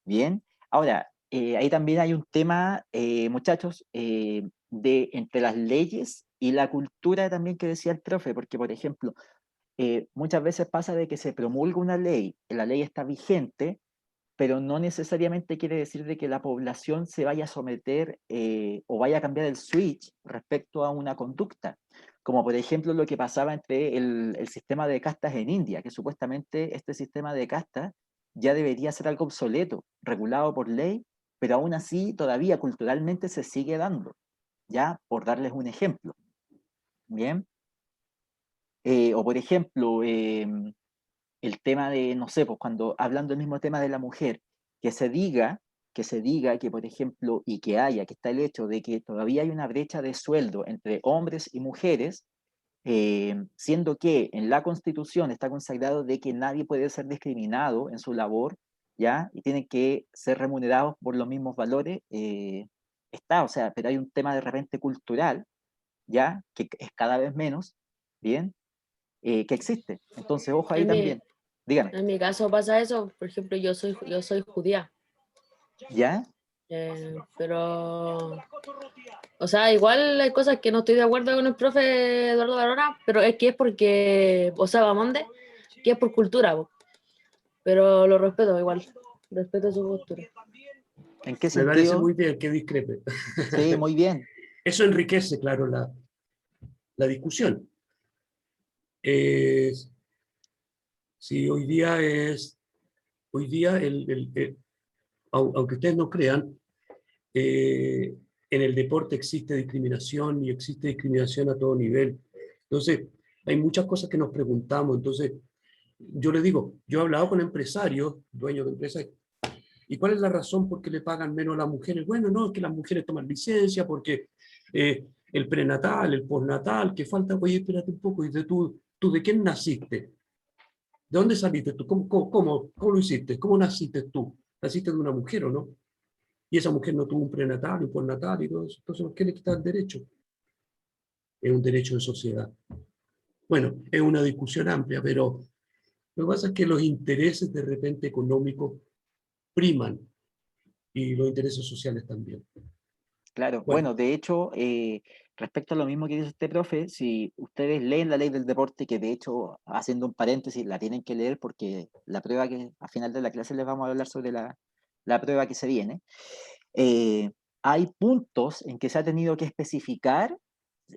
Bien, ahora, ahí también hay un tema, muchachos, de entre las leyes y la cultura también que decía el profe, porque, por ejemplo, muchas veces pasa de que se promulga una ley, la ley está vigente, pero no necesariamente quiere decir de que la población se vaya a someter o vaya a cambiar el switch respecto a una conducta, como por ejemplo lo que pasaba entre el sistema de castas en India, que supuestamente este sistema de castas ya debería ser algo obsoleto, regulado por ley, pero aún así todavía culturalmente se sigue dando, ya por darles un ejemplo. Bien. O por ejemplo, el tema de, no sé, pues cuando hablando del mismo tema de la mujer, que se diga, que por ejemplo, y que haya, que está el hecho de que todavía hay una brecha de sueldo entre hombres y mujeres, siendo que en la Constitución está consagrado de que nadie puede ser discriminado en su labor, ¿ya? Y tienen que ser remunerados por los mismos valores, está, o sea, pero hay un tema de repente cultural, ¿ya? Que es cada vez menos, ¿bien? Que existe. Entonces, ojo ahí En mi, también. Dígame, en mi caso pasa eso, por ejemplo, yo soy judía, ¿ya? pero, o sea, igual hay cosas que no estoy de acuerdo con el profe Eduardo Barona, pero es que es porque, o sea, Bamonde, que es por cultura, po. Pero lo respeto igual, respeto su postura. ¿En qué Me parece sentido? muy bien que discrepe. Sí, muy bien. Eso enriquece, claro, la discusión. Eh, sí, hoy día aunque ustedes no crean, en el deporte existe discriminación y existe discriminación a todo nivel. Entonces, hay muchas cosas que nos preguntamos. Entonces, yo les digo, yo he hablado con empresarios, dueños de empresas, ¿y cuál es la razón por qué le pagan menos a las mujeres? Bueno, no, es que las mujeres toman licencia porque el prenatal, el postnatal, que falta, oye, espérate un poco, ¿y tú de quién naciste? ¿De dónde saliste tú? ¿Cómo lo hiciste? ¿Cómo naciste tú? ¿Naciste de una mujer o no? Y esa mujer no tuvo un prenatal, un postnatal y todo eso. Entonces, ¿por qué le quita el derecho? Es un derecho de sociedad. Bueno, es una discusión amplia, pero lo que pasa es que los intereses de repente económicos priman y los intereses sociales también. Claro, Bueno, bueno, de hecho, respecto a lo mismo que dice este profe, si ustedes leen la ley del deporte, que de hecho, haciendo un paréntesis, la tienen que leer porque la prueba que a final de la clase les vamos a hablar sobre la prueba que se viene, eh, hay puntos en que se ha tenido que especificar,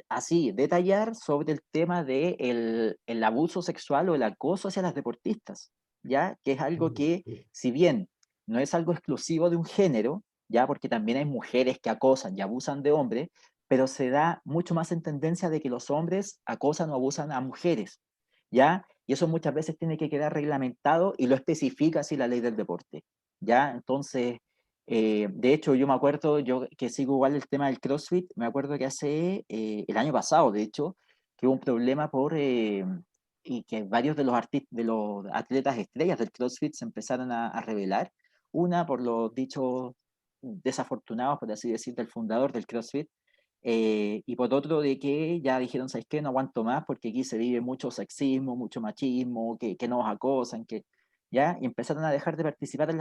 así, detallar sobre el tema de el abuso sexual o el acoso hacia las deportistas, ¿ya? Que es algo que, si bien no es algo exclusivo de un género, ¿ya? Porque también hay mujeres que acosan y abusan de hombres, pero se da mucho más en tendencia de que los hombres acosan o abusan a mujeres, ¿ya? Y eso muchas veces tiene que quedar reglamentado y lo especifica así la ley del deporte, ¿ya? Entonces, de hecho, yo me acuerdo, yo que sigo igual el tema del CrossFit, me acuerdo que hace el año pasado, de hecho, que hubo un problema y que varios de de los atletas estrellas del CrossFit se empezaron a rebelar. Una por los dichos desafortunados, por así decir, del fundador del CrossFit, y por otro de que ya dijeron, ¿sabes qué? No aguanto más porque aquí se vive mucho sexismo, mucho machismo, que nos acosan, ¿ya? Y empezaron a dejar de participar en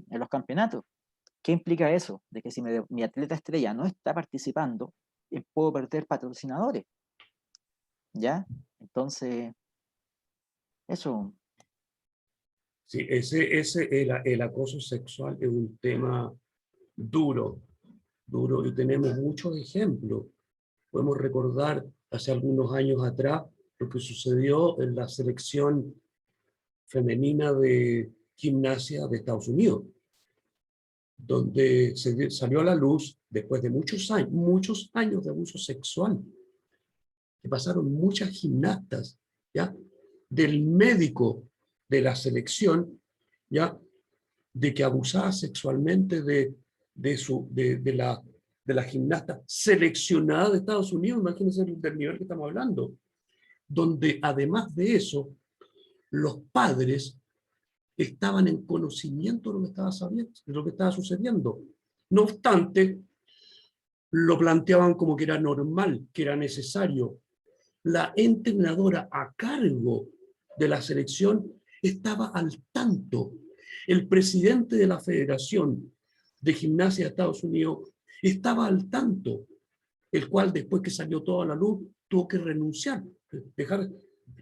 los campeonatos. ¿Qué implica eso? De que si mi atleta estrella no está participando, puedo perder patrocinadores, ¿ya? Entonces, eso, sí, el acoso sexual es un tema duro, duro, y tenemos muchos ejemplos. Podemos recordar hace algunos años atrás lo que sucedió en la selección femenina de gimnasia de Estados Unidos, donde salió a la luz, después de muchos años de abuso sexual, que pasaron muchas gimnastas, ¿ya? Del médico de la selección, ¿ya? De que abusaba sexualmente de la gimnasta seleccionada de Estados Unidos, imagínense del nivel que estamos hablando, donde además de eso, los padres estaban en conocimiento de lo que estaba sabiendo, de lo que estaba sucediendo. No obstante, lo planteaban como que era normal, que era necesario. La entrenadora a cargo de la selección estaba al tanto. El presidente de la Federación de Gimnasia de Estados Unidos estaba al tanto, el cual después que salió toda la luz tuvo que renunciar, dejar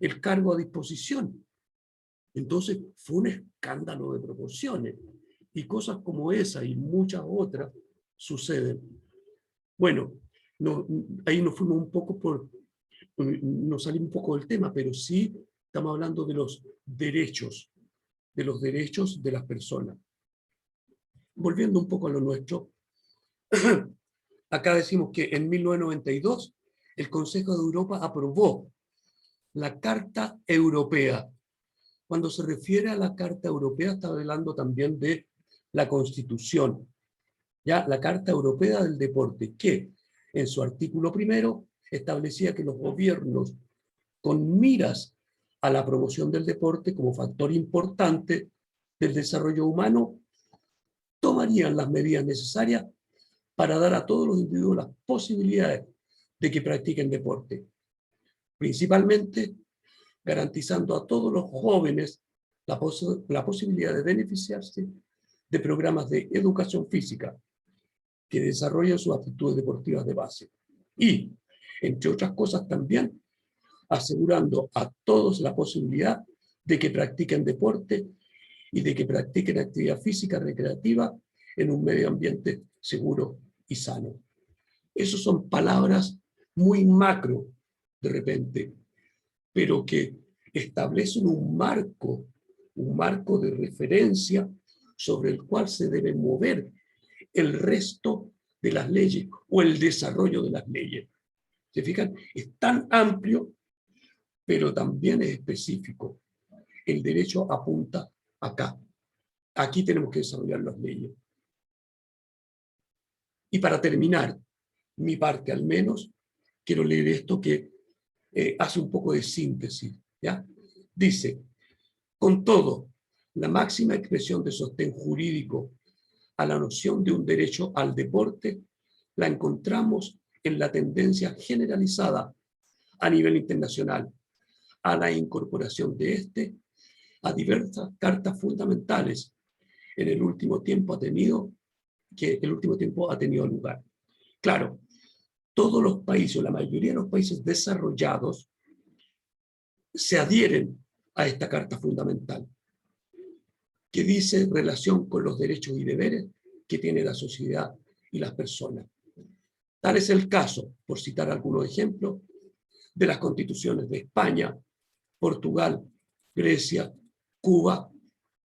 el cargo a disposición. Entonces fue un escándalo de proporciones y cosas como esa y muchas otras suceden. Bueno, no, ahí nos fuimos un poco nos salimos un poco del tema, pero sí estamos hablando de los derechos de las personas. Volviendo un poco a lo nuestro, acá decimos que en 1992 el Consejo de Europa aprobó la Carta Europea. Cuando se refiere a la Carta Europea, está hablando también de la Constitución, ya la Carta Europea del Deporte, que en su artículo primero establecía que los gobiernos, con miras a la promoción del deporte como factor importante del desarrollo humano, tomarían las medidas necesarias para dar a todos los individuos las posibilidades de que practiquen deporte, principalmente garantizando a todos los jóvenes la posibilidad de beneficiarse de programas de educación física que desarrollen sus aptitudes deportivas de base. Y, entre otras cosas también, asegurando a todos la posibilidad de que practiquen deporte y de que practiquen actividad física recreativa en un medio ambiente seguro y sano. Esas son palabras muy macro, de repente, pero que establecen un marco de referencia sobre el cual se debe mover el resto de las leyes o el desarrollo de las leyes. ¿Se fijan? Es tan amplio, pero también es específico. El derecho apunta acá. Aquí tenemos que desarrollar las leyes. Y para terminar, mi parte al menos, quiero leer esto que hace un poco de síntesis, ¿ya? Dice, con todo, la máxima expresión de sostén jurídico a la noción de un derecho al deporte la encontramos en la tendencia generalizada a nivel internacional a la incorporación de este a diversas cartas fundamentales en el último tiempo ha tenido lugar. Claro, todos los países, la mayoría de los países desarrollados, se adhieren a esta carta fundamental, que dice relación con los derechos y deberes que tiene la sociedad y las personas. Tal es el caso, por citar algunos ejemplos, de las constituciones de España, Portugal, Grecia, Cuba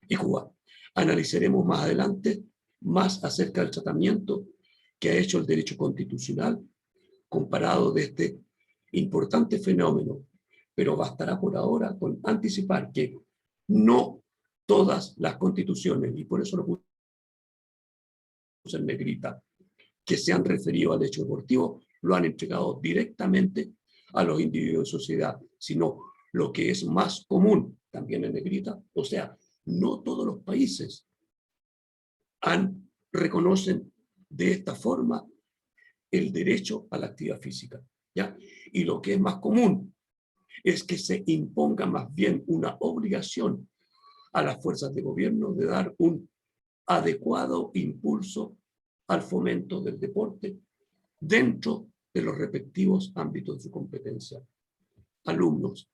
y Cuba. Analizaremos más adelante más acerca del tratamiento que ha hecho el derecho constitucional comparado de este importante fenómeno, pero bastará por ahora con anticipar que no todas las constituciones, y por eso lo puse en negrita, que se han referido al hecho deportivo, lo han entregado directamente a los individuos de sociedad, sino lo que es más común, también en negrita, o sea, no todos los países reconocen de esta forma el derecho a la actividad física, ¿ya? Y lo que es más común es que se imponga más bien una obligación a las fuerzas de gobierno de dar un adecuado impulso al fomento del deporte dentro de los respectivos ámbitos de su competencia. Alumnos,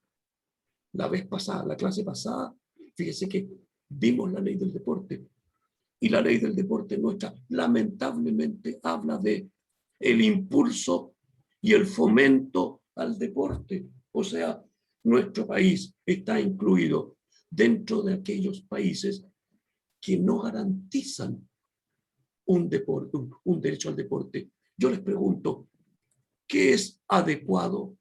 la clase pasada, fíjese que vimos la ley del deporte, y la ley del deporte nuestra lamentablemente habla de el impulso y el fomento al deporte. O sea, nuestro país está incluido dentro de aquellos países que no garantizan un derecho al deporte. Yo les pregunto, ¿qué es adecuado?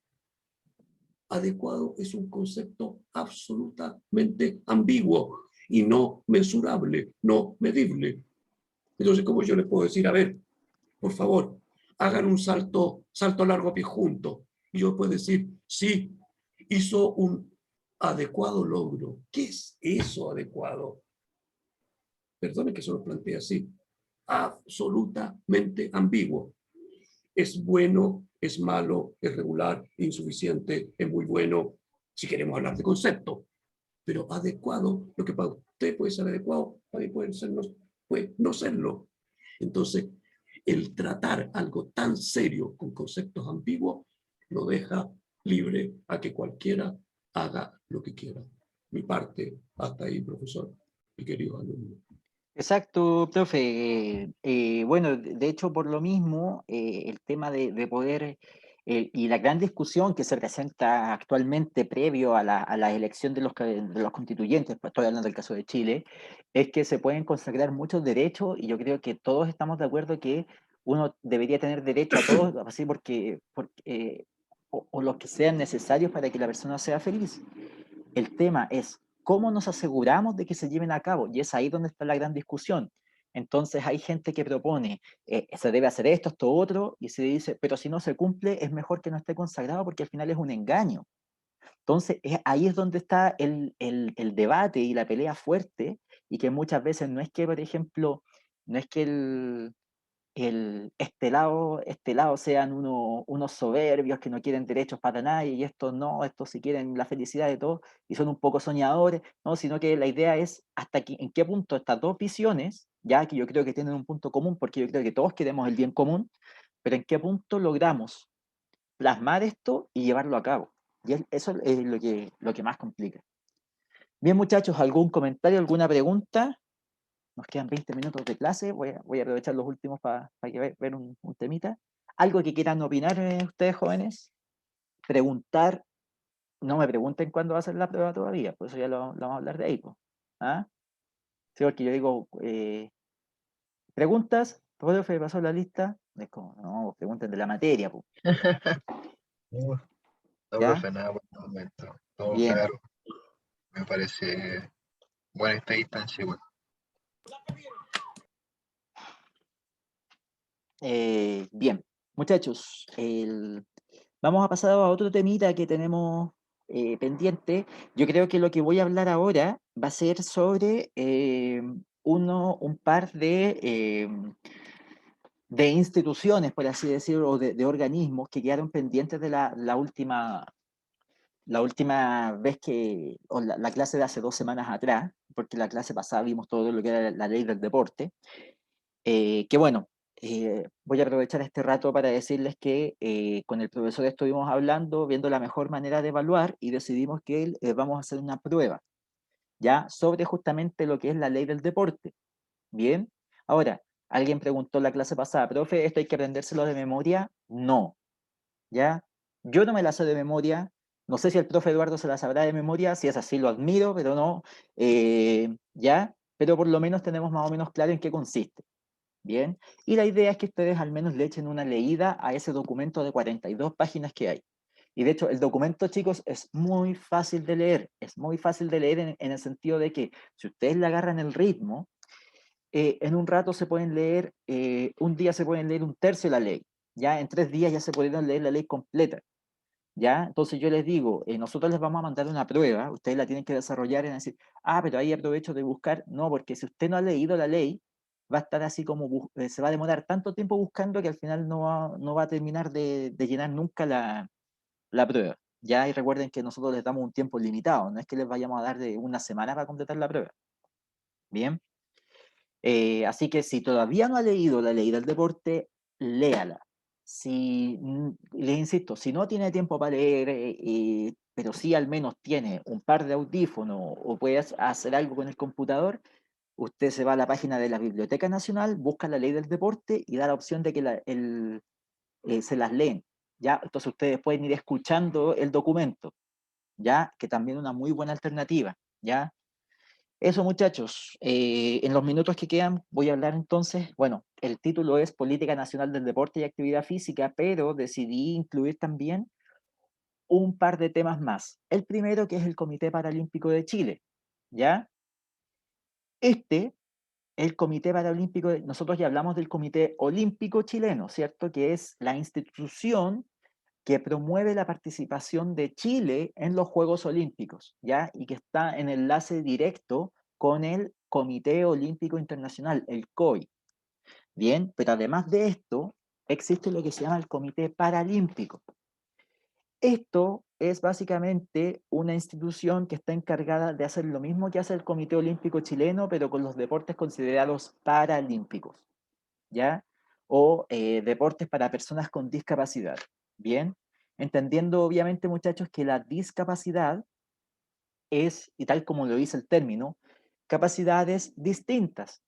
Adecuado es un concepto absolutamente ambiguo y no mensurable, no medible. Entonces, ¿cómo yo les puedo decir, a ver, por favor, hagan un salto largo a pie juntos? Y yo puedo decir, sí, hizo un adecuado logro. ¿Qué es eso adecuado? Perdone que se lo plantee así. Absolutamente ambiguo. Es bueno, es malo, es regular, insuficiente, es muy bueno, si queremos hablar de concepto. Pero adecuado, lo que para usted puede ser adecuado, para mí puede no serlo. Entonces, el tratar algo tan serio con conceptos ambiguos lo deja libre a que cualquiera haga lo que quiera. Mi parte, hasta ahí, profesor y queridos alumnos. Exacto, profe. Bueno, de hecho, por lo mismo, el tema de poder y la gran discusión que se presenta actualmente previo a la elección de los constituyentes, pues estoy hablando del caso de Chile, es que se pueden consagrar muchos derechos y yo creo que todos estamos de acuerdo que uno debería tener derecho a todos, así o los que sean necesarios para que la persona sea feliz. El tema es cómo nos aseguramos de que se lleven a cabo, y es ahí donde está la gran discusión. Entonces hay gente que propone, se debe hacer esto, esto, otro, y se dice, pero si no se cumple, es mejor que no esté consagrado porque al final es un engaño. Entonces ahí es donde está el debate y la pelea fuerte, y que muchas veces no es que, por ejemplo, no es que este lado sean unos soberbios que no quieren derechos para nadie y estos no, estos sí quieren la felicidad de todos y son un poco soñadores, no, sino que la idea es en qué punto estas dos visiones, ya que yo creo que tienen un punto común, porque yo creo que todos queremos el bien común, pero en qué punto logramos plasmar esto y llevarlo a cabo. Y eso es lo que más complica. Bien, muchachos, ¿algún comentario, alguna pregunta? nos quedan 20 minutos de clase, voy a aprovechar los últimos para ver un temita. ¿Algo que quieran opinar ustedes, jóvenes? Preguntar, no me pregunten cuándo va a ser la prueba todavía, por eso ya lo vamos a hablar de ahí. ¿Ah? Sí, porque yo digo, preguntas, profe, pasó la lista, es como, no, pregunten de la materia, po. No, ¿Ya? profe, nada por el momento. Todo Bien. claro. Me parece buena esta instancia igual. Bien, muchachos, vamos a pasar a otro temita que tenemos pendiente. Yo creo que lo que voy a hablar ahora va a ser sobre un par de instituciones, por así decirlo, o de organismos que quedaron pendientes de la última vez o la clase de hace 2 semanas atrás, porque la clase pasada vimos todo lo que era la ley del deporte. Que bueno, voy a aprovechar este rato para decirles que con el profesor estuvimos hablando, viendo la mejor manera de evaluar y decidimos que vamos a hacer una prueba, ¿ya? Sobre justamente lo que es la ley del deporte. Bien, ahora, alguien preguntó la clase pasada, profe, ¿esto hay que aprendérselo de memoria? No, ¿ya? Yo no me la sé de memoria, no sé si el profe Eduardo se la sabrá de memoria, si es así lo admiro, pero no, ¿ya? Pero por lo menos tenemos más o menos claro en qué consiste. Bien, y la idea es que ustedes al menos le echen una leída a ese documento de 42 páginas que hay. Y de hecho, el documento, chicos, es muy fácil de leer. Es muy fácil de leer en el sentido de que si ustedes le agarran el ritmo, en un rato se pueden leer, un día se pueden leer un tercio de la ley. Ya en 3 días ya se pueden leer la ley completa. ¿Ya? Entonces yo les digo, nosotros les vamos a mandar una prueba, ustedes la tienen que desarrollar y decir, pero ahí aprovecho de buscar. No, porque si usted no ha leído la ley, va a estar así como, se va a demorar tanto tiempo buscando que al final no va a terminar de llenar nunca la prueba. ¿Ya? Y recuerden que nosotros les damos un tiempo limitado, no es que les vayamos a dar de una semana para completar la prueba. Bien. Así que si todavía no ha leído la ley del deporte, léala. Si, les insisto, si no tiene tiempo para leer, pero sí al menos tiene un par de audífonos o puede hacer algo con el computador, usted se va a la página de la Biblioteca Nacional, busca la ley del deporte y da la opción de que se las leen. ¿Ya? Entonces ustedes pueden ir escuchando el documento, ¿ya? Que también es una muy buena alternativa, ¿ya? Eso, muchachos, en los minutos que quedan voy a hablar entonces, bueno, el título es Política Nacional del Deporte y Actividad Física, pero decidí incluir también un par de temas más. El primero, que es el Comité Paralímpico de Chile, ¿ya? El Comité Paralímpico, nosotros ya hablamos del Comité Olímpico Chileno, ¿cierto? Que es la institución que promueve la participación de Chile en los Juegos Olímpicos, ¿ya? Y que está en enlace directo con el Comité Olímpico Internacional, el COI. Bien, pero además de esto, existe lo que se llama el Comité Paralímpico. Esto es básicamente una institución que está encargada de hacer lo mismo que hace el Comité Olímpico Chileno, pero con los deportes considerados paralímpicos, ¿ya? O deportes para personas con discapacidad. Bien, entendiendo obviamente, muchachos, que la discapacidad es, y tal como lo dice el término, capacidades distintas,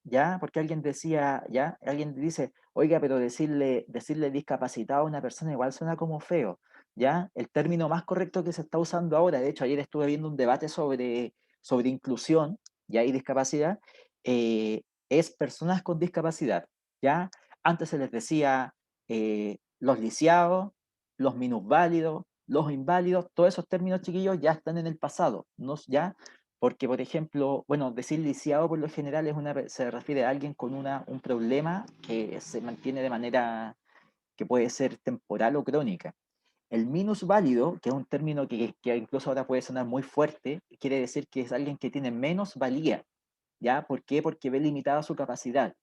¿ya? Porque alguien decía, ¿ya? Alguien dice, oiga, pero decirle discapacitado a una persona igual suena como feo, ¿ya? El término más correcto que se está usando ahora, de hecho, ayer estuve viendo un debate sobre inclusión, ¿ya? Y discapacidad, es personas con discapacidad, ¿ya? Antes se les decía los lisiados, los minusválidos, los inválidos, todos esos términos, chiquillos, ya están en el pasado, ¿no? ¿Ya? Porque, por ejemplo, bueno, decir lisiado por lo general se refiere a alguien con un problema que se mantiene de manera que puede ser temporal o crónica. El minusválido, que es un término que incluso ahora puede sonar muy fuerte, quiere decir que es alguien que tiene menos valía, ¿ya? ¿Por qué? Porque ve limitada su capacidad,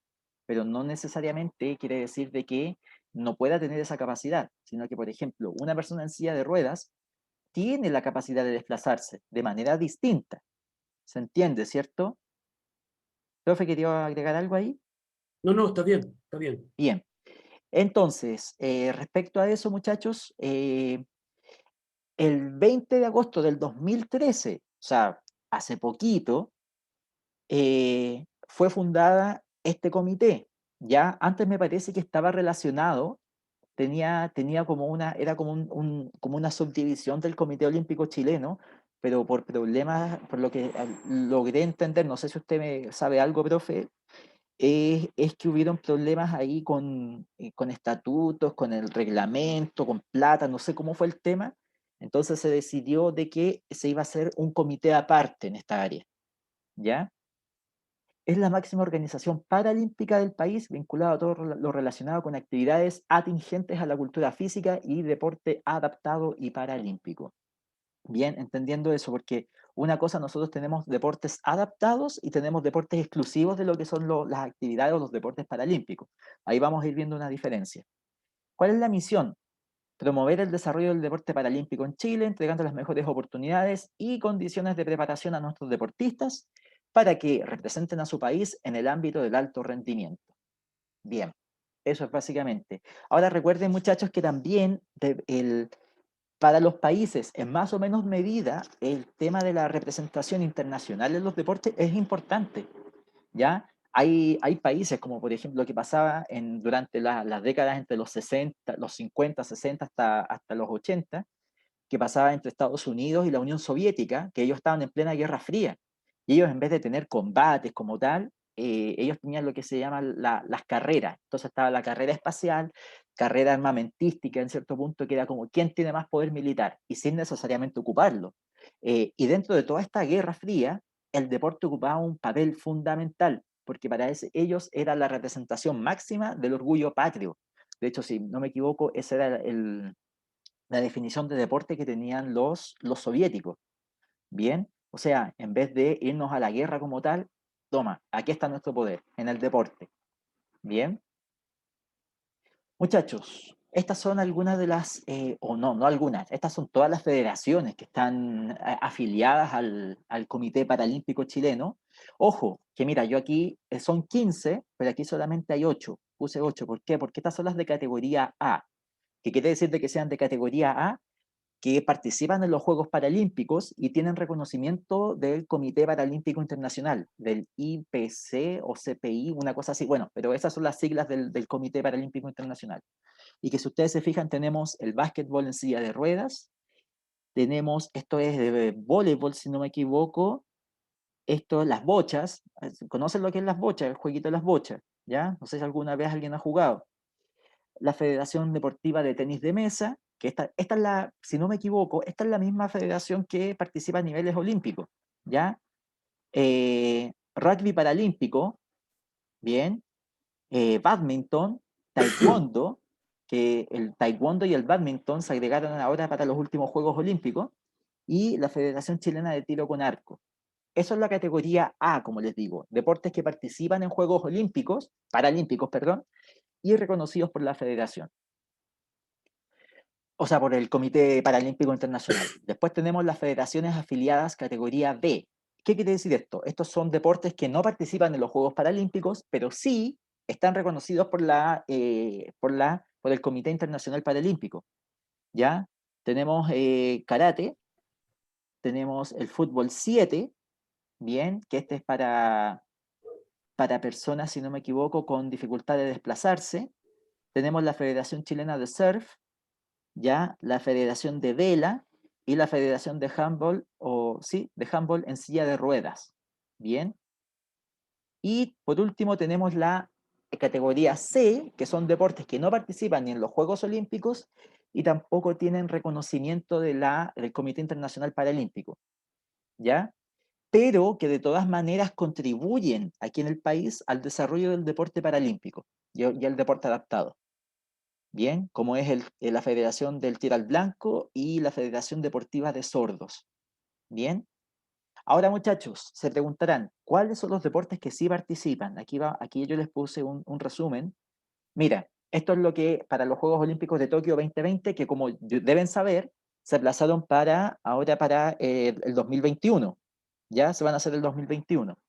pero no necesariamente quiere decir de que no pueda tener esa capacidad, sino que, por ejemplo, una persona en silla de ruedas tiene la capacidad de desplazarse de manera distinta. ¿Se entiende, cierto? Profe, ¿quería agregar algo ahí? No, no, está bien, está bien. Bien. Entonces, respecto a eso, muchachos, el 20 de agosto del 2013, o sea, hace poquito, fue fundada este comité. Ya antes me parece que estaba relacionado, tenía como una, era como, como una subdivisión del Comité Olímpico Chileno, pero por problemas, por lo que logré entender, no sé si usted sabe algo, profe, es que hubieron problemas ahí con estatutos, con el reglamento, con plata, no sé cómo fue el tema. Entonces se decidió de que se iba a hacer un comité aparte en esta área, ¿ya? Es la máxima organización paralímpica del país, vinculada a todo lo relacionado con actividades atingentes a la cultura física y deporte adaptado y paralímpico. Bien, entendiendo eso, porque una cosa, nosotros tenemos deportes adaptados y tenemos deportes exclusivos de lo que son las actividades o los deportes paralímpicos. Ahí vamos a ir viendo una diferencia. ¿Cuál es la misión? Promover el desarrollo del deporte paralímpico en Chile, entregando las mejores oportunidades y condiciones de preparación a nuestros deportistas para que representen a su país en el ámbito del alto rendimiento. Bien, eso es básicamente. Ahora recuerden, muchachos, que también para los países, en más o menos medida, el tema de la representación internacional en los deportes es importante, ¿ya? Hay países como por ejemplo lo que pasaba durante las décadas entre los 60, los 50, 60 hasta los 80, que pasaba entre Estados Unidos y la Unión Soviética, que ellos estaban en plena Guerra Fría. Y ellos, en vez de tener combates como tal, ellos tenían lo que se llaman las carreras. Entonces estaba la carrera espacial, carrera armamentística en cierto punto, que era como quién tiene más poder militar, y sin necesariamente ocuparlo. Y dentro de toda esta Guerra Fría, el deporte ocupaba un papel fundamental, porque para ellos era la representación máxima del orgullo patrio. De hecho, si no me equivoco, esa era la definición de deporte que tenían los soviéticos. Bien, o sea, en vez de irnos a la guerra como tal, toma, aquí está nuestro poder, en el deporte. Bien, muchachos, estas son algunas de las, o no, no algunas, estas son todas las federaciones que están afiliadas al Comité Paralímpico Chileno. Ojo, que mira, yo aquí son 15, pero aquí solamente hay 8, puse 8, ¿por qué? Porque estas son las de categoría A, que quiere decir de que sean de categoría A, que participan en los Juegos Paralímpicos y tienen reconocimiento del Comité Paralímpico Internacional, del IPC o CPI, una cosa así. Bueno, pero esas son las siglas del Comité Paralímpico Internacional. Y que si ustedes se fijan, tenemos el básquetbol en silla de ruedas, tenemos, esto es de voleibol, si no me equivoco, esto, las bochas, ¿conocen lo que es las bochas? El jueguito de las bochas, ¿ya? No sé si alguna vez alguien ha jugado. La Federación Deportiva de Tenis de Mesa, que esta es la, si no me equivoco, esta es la misma federación que participa a niveles olímpicos, ¿ya? Rugby paralímpico, bien, badminton, taekwondo, que el taekwondo y el badminton se agregaron ahora para los últimos Juegos Olímpicos, y la Federación Chilena de Tiro con Arco. Eso es la categoría A, como les digo, deportes que participan en Juegos Olímpicos, Paralímpicos, perdón, y reconocidos por la federación. O sea, por el Comité Paralímpico Internacional. Después tenemos las federaciones afiliadas categoría B. ¿Qué quiere decir esto? Estos son deportes que no participan en los Juegos Paralímpicos, pero sí están reconocidos por el Comité Internacional Paralímpico. ¿Ya? Tenemos karate, tenemos el fútbol 7, bien, que este es para personas, si no me equivoco, con dificultad de desplazarse. Tenemos la Federación Chilena de Surf, ya la Federación de Vela y la Federación de Handball, de Handball en silla de ruedas. Bien. Y por último tenemos la categoría C, que son deportes que no participan ni en los Juegos Olímpicos y tampoco tienen reconocimiento del Comité Internacional Paralímpico. ¿Ya? Pero que de todas maneras contribuyen aquí en el país al desarrollo del deporte paralímpico y al deporte adaptado. Bien, como es la Federación del Tiro al Blanco y la Federación Deportiva de Sordos. Bien. Ahora, muchachos, se preguntarán, ¿cuáles son los deportes que sí participan? Aquí yo les puse un resumen. Mira, esto es lo que para los Juegos Olímpicos de Tokio 2020, que como deben saber, se aplazaron ahora para el 2021. Ya se van a hacer el 2021.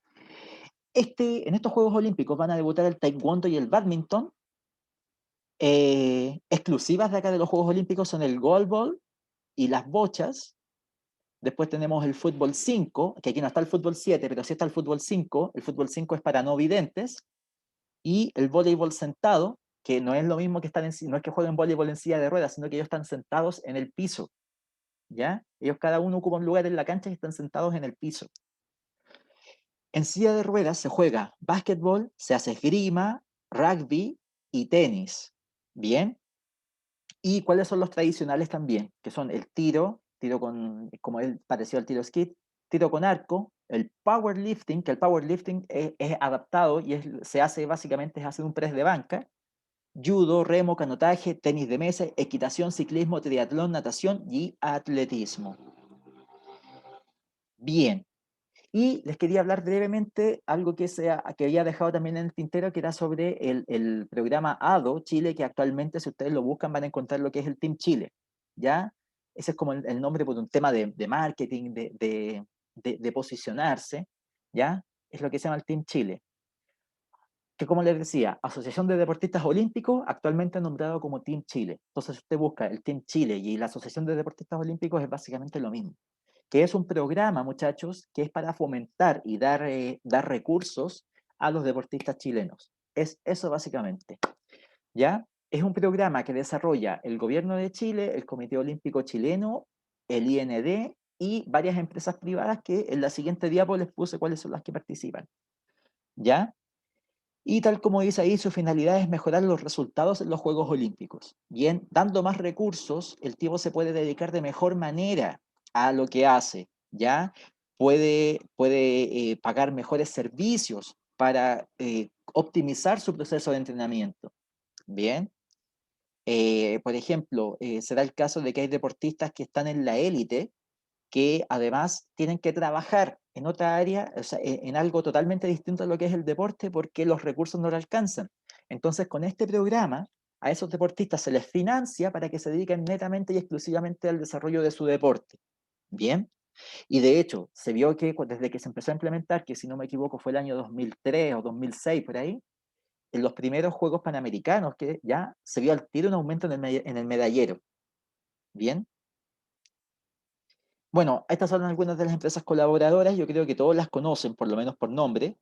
En estos Juegos Olímpicos van a debutar el taekwondo y el badminton. Exclusivas de acá de los Juegos Olímpicos son el goalball y las bochas. Después tenemos el fútbol 5, que aquí no está el fútbol 7, pero sí está el fútbol 5. El fútbol 5 es para no videntes. Y el voleibol sentado, que no es lo mismo que estar no es que jueguen voleibol en silla de ruedas, sino que ellos están sentados en el piso. ¿Ya? Ellos cada uno ocupa un lugar en la cancha y están sentados en el piso. En silla de ruedas se juega básquetbol, se hace esgrima, rugby y tenis. ¿Bien? ¿Y cuáles son los tradicionales también? Que son el tiro con, como él parecido al tiro skid, tiro con arco, el powerlifting, que el powerlifting es adaptado y se hace básicamente es hacer un press de banca, judo, remo, canotaje, tenis de mesa, equitación, ciclismo, triatlón, natación y atletismo. Bien. Y les quería hablar brevemente algo que había dejado también en el tintero, que era sobre el programa ADO Chile, que actualmente, si ustedes lo buscan, van a encontrar lo que es el Team Chile, ¿ya? Ese es como el nombre por un tema de marketing, de posicionarse, ¿ya? Es lo que se llama el Team Chile. Que como les decía, Asociación de Deportistas Olímpicos, actualmente nombrado como Team Chile. Entonces, si usted busca el Team Chile y la Asociación de Deportistas Olímpicos, es básicamente lo mismo. Que es un programa, muchachos, que es para fomentar y dar recursos a los deportistas chilenos. Es eso básicamente. ¿Ya? Es un programa que desarrolla el Gobierno de Chile, el Comité Olímpico Chileno, el IND y varias empresas privadas que en la siguiente diapo les puse cuáles son las que participan. ¿Ya? Y tal como dice ahí, su finalidad es mejorar los resultados en los Juegos Olímpicos. Bien, dando más recursos, el tipo se puede dedicar de mejor manera a lo que hace, ¿ya? Puede pagar mejores servicios para optimizar su proceso de entrenamiento. Bien. Por ejemplo, se da el caso de que hay deportistas que están en la élite que además tienen que trabajar en otra área, o sea, en algo totalmente distinto a lo que es el deporte, porque los recursos no le alcanzan. Entonces, con este programa, a esos deportistas se les financia para que se dediquen netamente y exclusivamente al desarrollo de su deporte. Bien. Y de hecho, se vio que desde que se empezó a implementar, que si no me equivoco fue el año 2003 o 2006 por ahí, en los primeros Juegos Panamericanos, que ya se vio al tiro un aumento en el medallero. Bien. Bueno, estas son algunas de las empresas colaboradoras, yo creo que todos las conocen, por lo menos por nombre,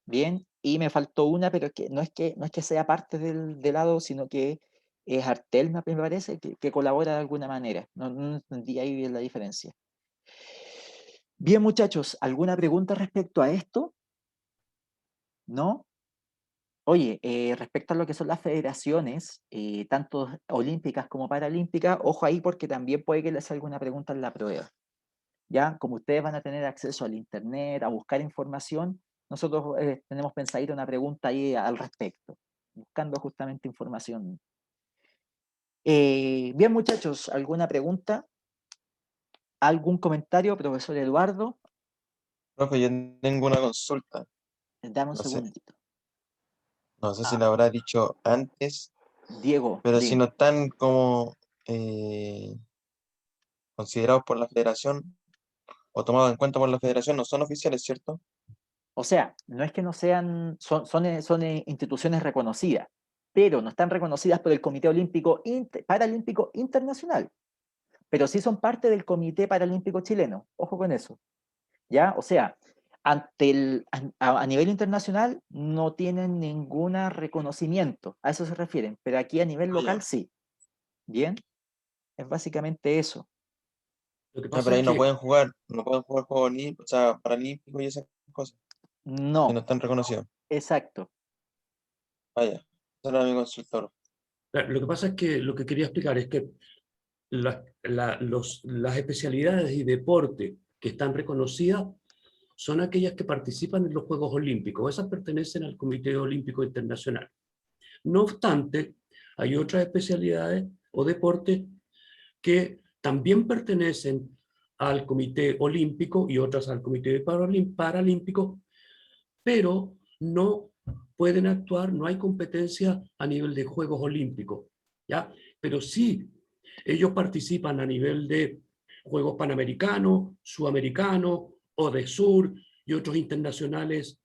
bien, y me faltó una, pero que no es que sea parte del lado, sino que es Artel, me parece, que colabora de alguna manera. No entendí ahí bien la diferencia. Bien, muchachos, ¿alguna pregunta respecto a esto? ¿No? Oye, respecto a lo que son las federaciones, tanto olímpicas como paralímpicas, ojo ahí porque también puede que les haga alguna pregunta en la prueba. ¿Ya? Como ustedes van a tener acceso al internet, a buscar información, nosotros tenemos pensadita una pregunta ahí al respecto, buscando justamente información. Bien, muchachos, ¿alguna pregunta? ¿Algún comentario, profesor Eduardo? Profe, yo tengo una consulta. Dame un No sé, segundito. no sé si Ah, la habrá dicho antes, Diego, pero si dime. no están como eh, considerados por la federación o tomados en cuenta por la federación, no son oficiales, ¿cierto? O sea, no es que no sean, son instituciones reconocidas, pero no están reconocidas por el Comité Olímpico Paralímpico Internacional, pero sí son parte del Comité Paralímpico Chileno. Ojo con eso. ¿Ya? O sea, a nivel internacional no tienen ningún reconocimiento, a eso se refieren, pero aquí a nivel local sí. ¿Bien? Es básicamente eso. Lo que Ya, pasa pero es ahí que no pueden jugar Juegos Olímpicos, o sea, Paralímpicos y esas cosas, si no No, están reconocidos. exacto. Vaya, ese era mi consultor. lo que pasa es que lo que quería explicar es que las especialidades y deporte que están reconocidas son aquellas que participan en los Juegos Olímpicos. Esas pertenecen al Comité Olímpico Internacional. No obstante, hay otras especialidades o deportes que también pertenecen al Comité Olímpico y otras al Comité Paralímpico, pero no pueden actuar, no hay competencia a nivel de Juegos Olímpicos, ¿ya? Pero sí, ellos participan a nivel de Juegos Panamericanos, Sudamericanos, o de Sur y otros internacionales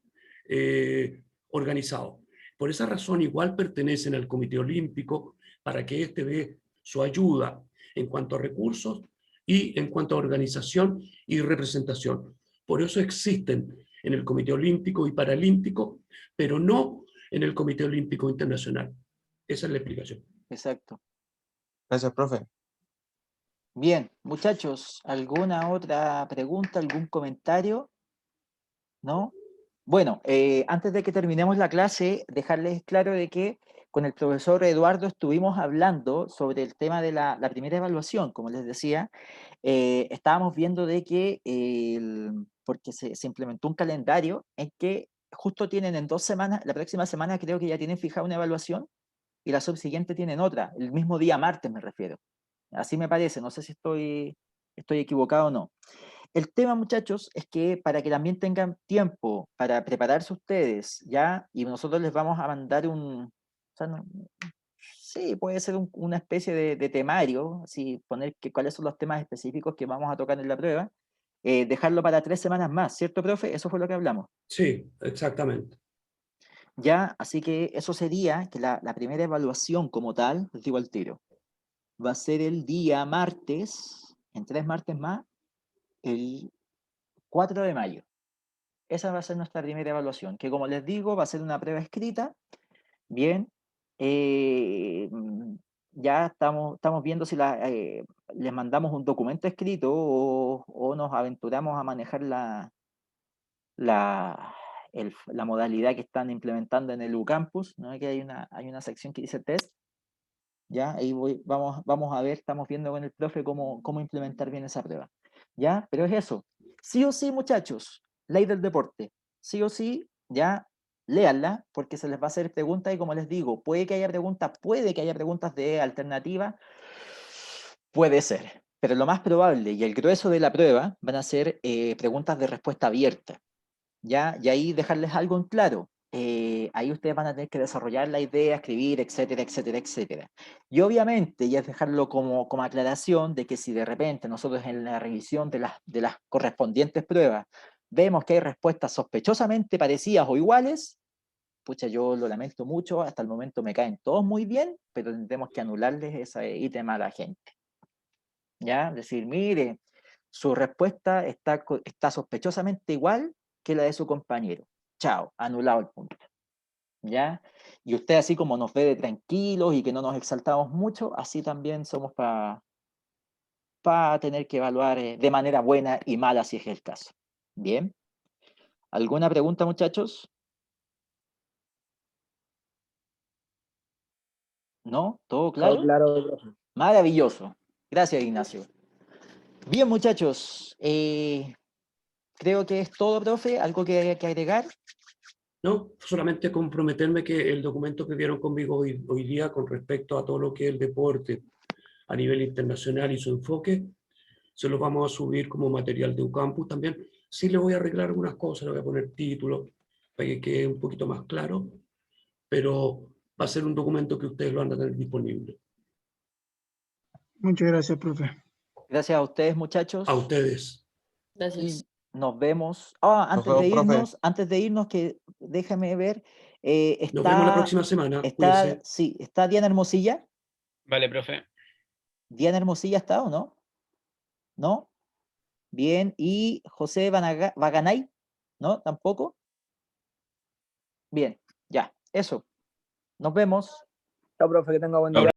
organizados. Por esa razón, igual pertenecen al Comité Olímpico para que éste dé su ayuda en cuanto a recursos y en cuanto a organización y representación. Por eso existen en el Comité Olímpico y Paralímpico, pero no en el Comité Olímpico Internacional. Esa es la explicación. Exacto. Gracias, profe. Bien, muchachos, ¿alguna otra pregunta, algún comentario? ¿No? Bueno, antes de que terminemos la clase, dejarles claro de que con el profesor Eduardo estuvimos hablando sobre el tema de la primera evaluación, como les decía. Estábamos viendo de que, porque se implementó un calendario en que justo tienen en 2 semanas, la próxima semana creo que ya tienen fijada una evaluación y la subsiguiente tienen otra, el mismo día martes me refiero. Así me parece, no sé si estoy equivocado o no. El tema, muchachos, es que para que también tengan tiempo para prepararse ustedes, ¿ya? Y nosotros les vamos a mandar o sea, sí, puede ser una especie de temario, así poner cuáles son los temas específicos que vamos a tocar en la prueba, dejarlo para 3 semanas más, ¿cierto, profe? Eso fue lo que hablamos. Sí, exactamente. Ya, así que eso sería que la primera evaluación como tal, les digo al tiro, va a ser el día martes, en 3 martes más, el 4 de mayo. Esa va a ser nuestra primera evaluación, que como les digo, va a ser una prueba escrita. Bien, ya estamos viendo si les mandamos un documento escrito o nos aventuramos a manejar la, la modalidad que están implementando en el UCampus, ¿no? Que hay una sección que dice test. Ya, ahí vamos a ver, estamos viendo con el profe cómo implementar bien esa prueba. ¿Ya? Pero es eso. Sí o sí, muchachos, ley del deporte. Sí o sí, ya, léanla, porque se les va a hacer preguntas y como les digo, puede que haya preguntas de alternativa, puede ser. Pero lo más probable y el grueso de la prueba van a ser preguntas de respuesta abierta. ¿Ya? Y ahí dejarles algo en claro. Ahí ustedes van a tener que desarrollar la idea, escribir, etcétera, etcétera, etcétera. Y obviamente, ya es dejarlo como aclaración de que si de repente nosotros en la revisión de las correspondientes pruebas vemos que hay respuestas sospechosamente parecidas o iguales, pucha, yo lo lamento mucho, hasta el momento me caen todos muy bien, pero tendremos que anularles ese ítem a la gente. ¿Ya? Decir, mire, su respuesta está sospechosamente igual que la de su compañero. Chao, anulado el punto. ¿Ya? Y usted así como nos ve de tranquilos y que no nos exaltamos mucho, así también somos para tener que evaluar de manera buena y mala si es el caso. Bien. ¿Alguna pregunta, muchachos? ¿No? ¿Todo claro? Claro, profe. Maravilloso. Gracias, Ignacio. Bien, muchachos. Creo que es todo, profe. ¿Algo que agregar? No, solamente comprometerme que el documento que vieron conmigo hoy día con respecto a todo lo que es el deporte a nivel internacional y su enfoque, se los vamos a subir como material de UCampus también. Sí le voy a arreglar algunas cosas, le voy a poner títulos para que quede un poquito más claro, pero va a ser un documento que ustedes lo van a tener disponible. Muchas gracias, profe. Gracias a ustedes, muchachos. A ustedes. Gracias. Y nos vemos. Ah, Nos vemos, profe. antes de irnos, que déjame ver. Nos vemos la próxima semana. Cuídense. Sí, ¿está Diana Hermosilla? Vale, profe. ¿Diana Hermosilla está o no? ¿No? Bien. ¿Y José Baganay? ¿No? ¿Tampoco? Bien, ya, eso. Nos vemos. Chao, profe, que tenga buen día.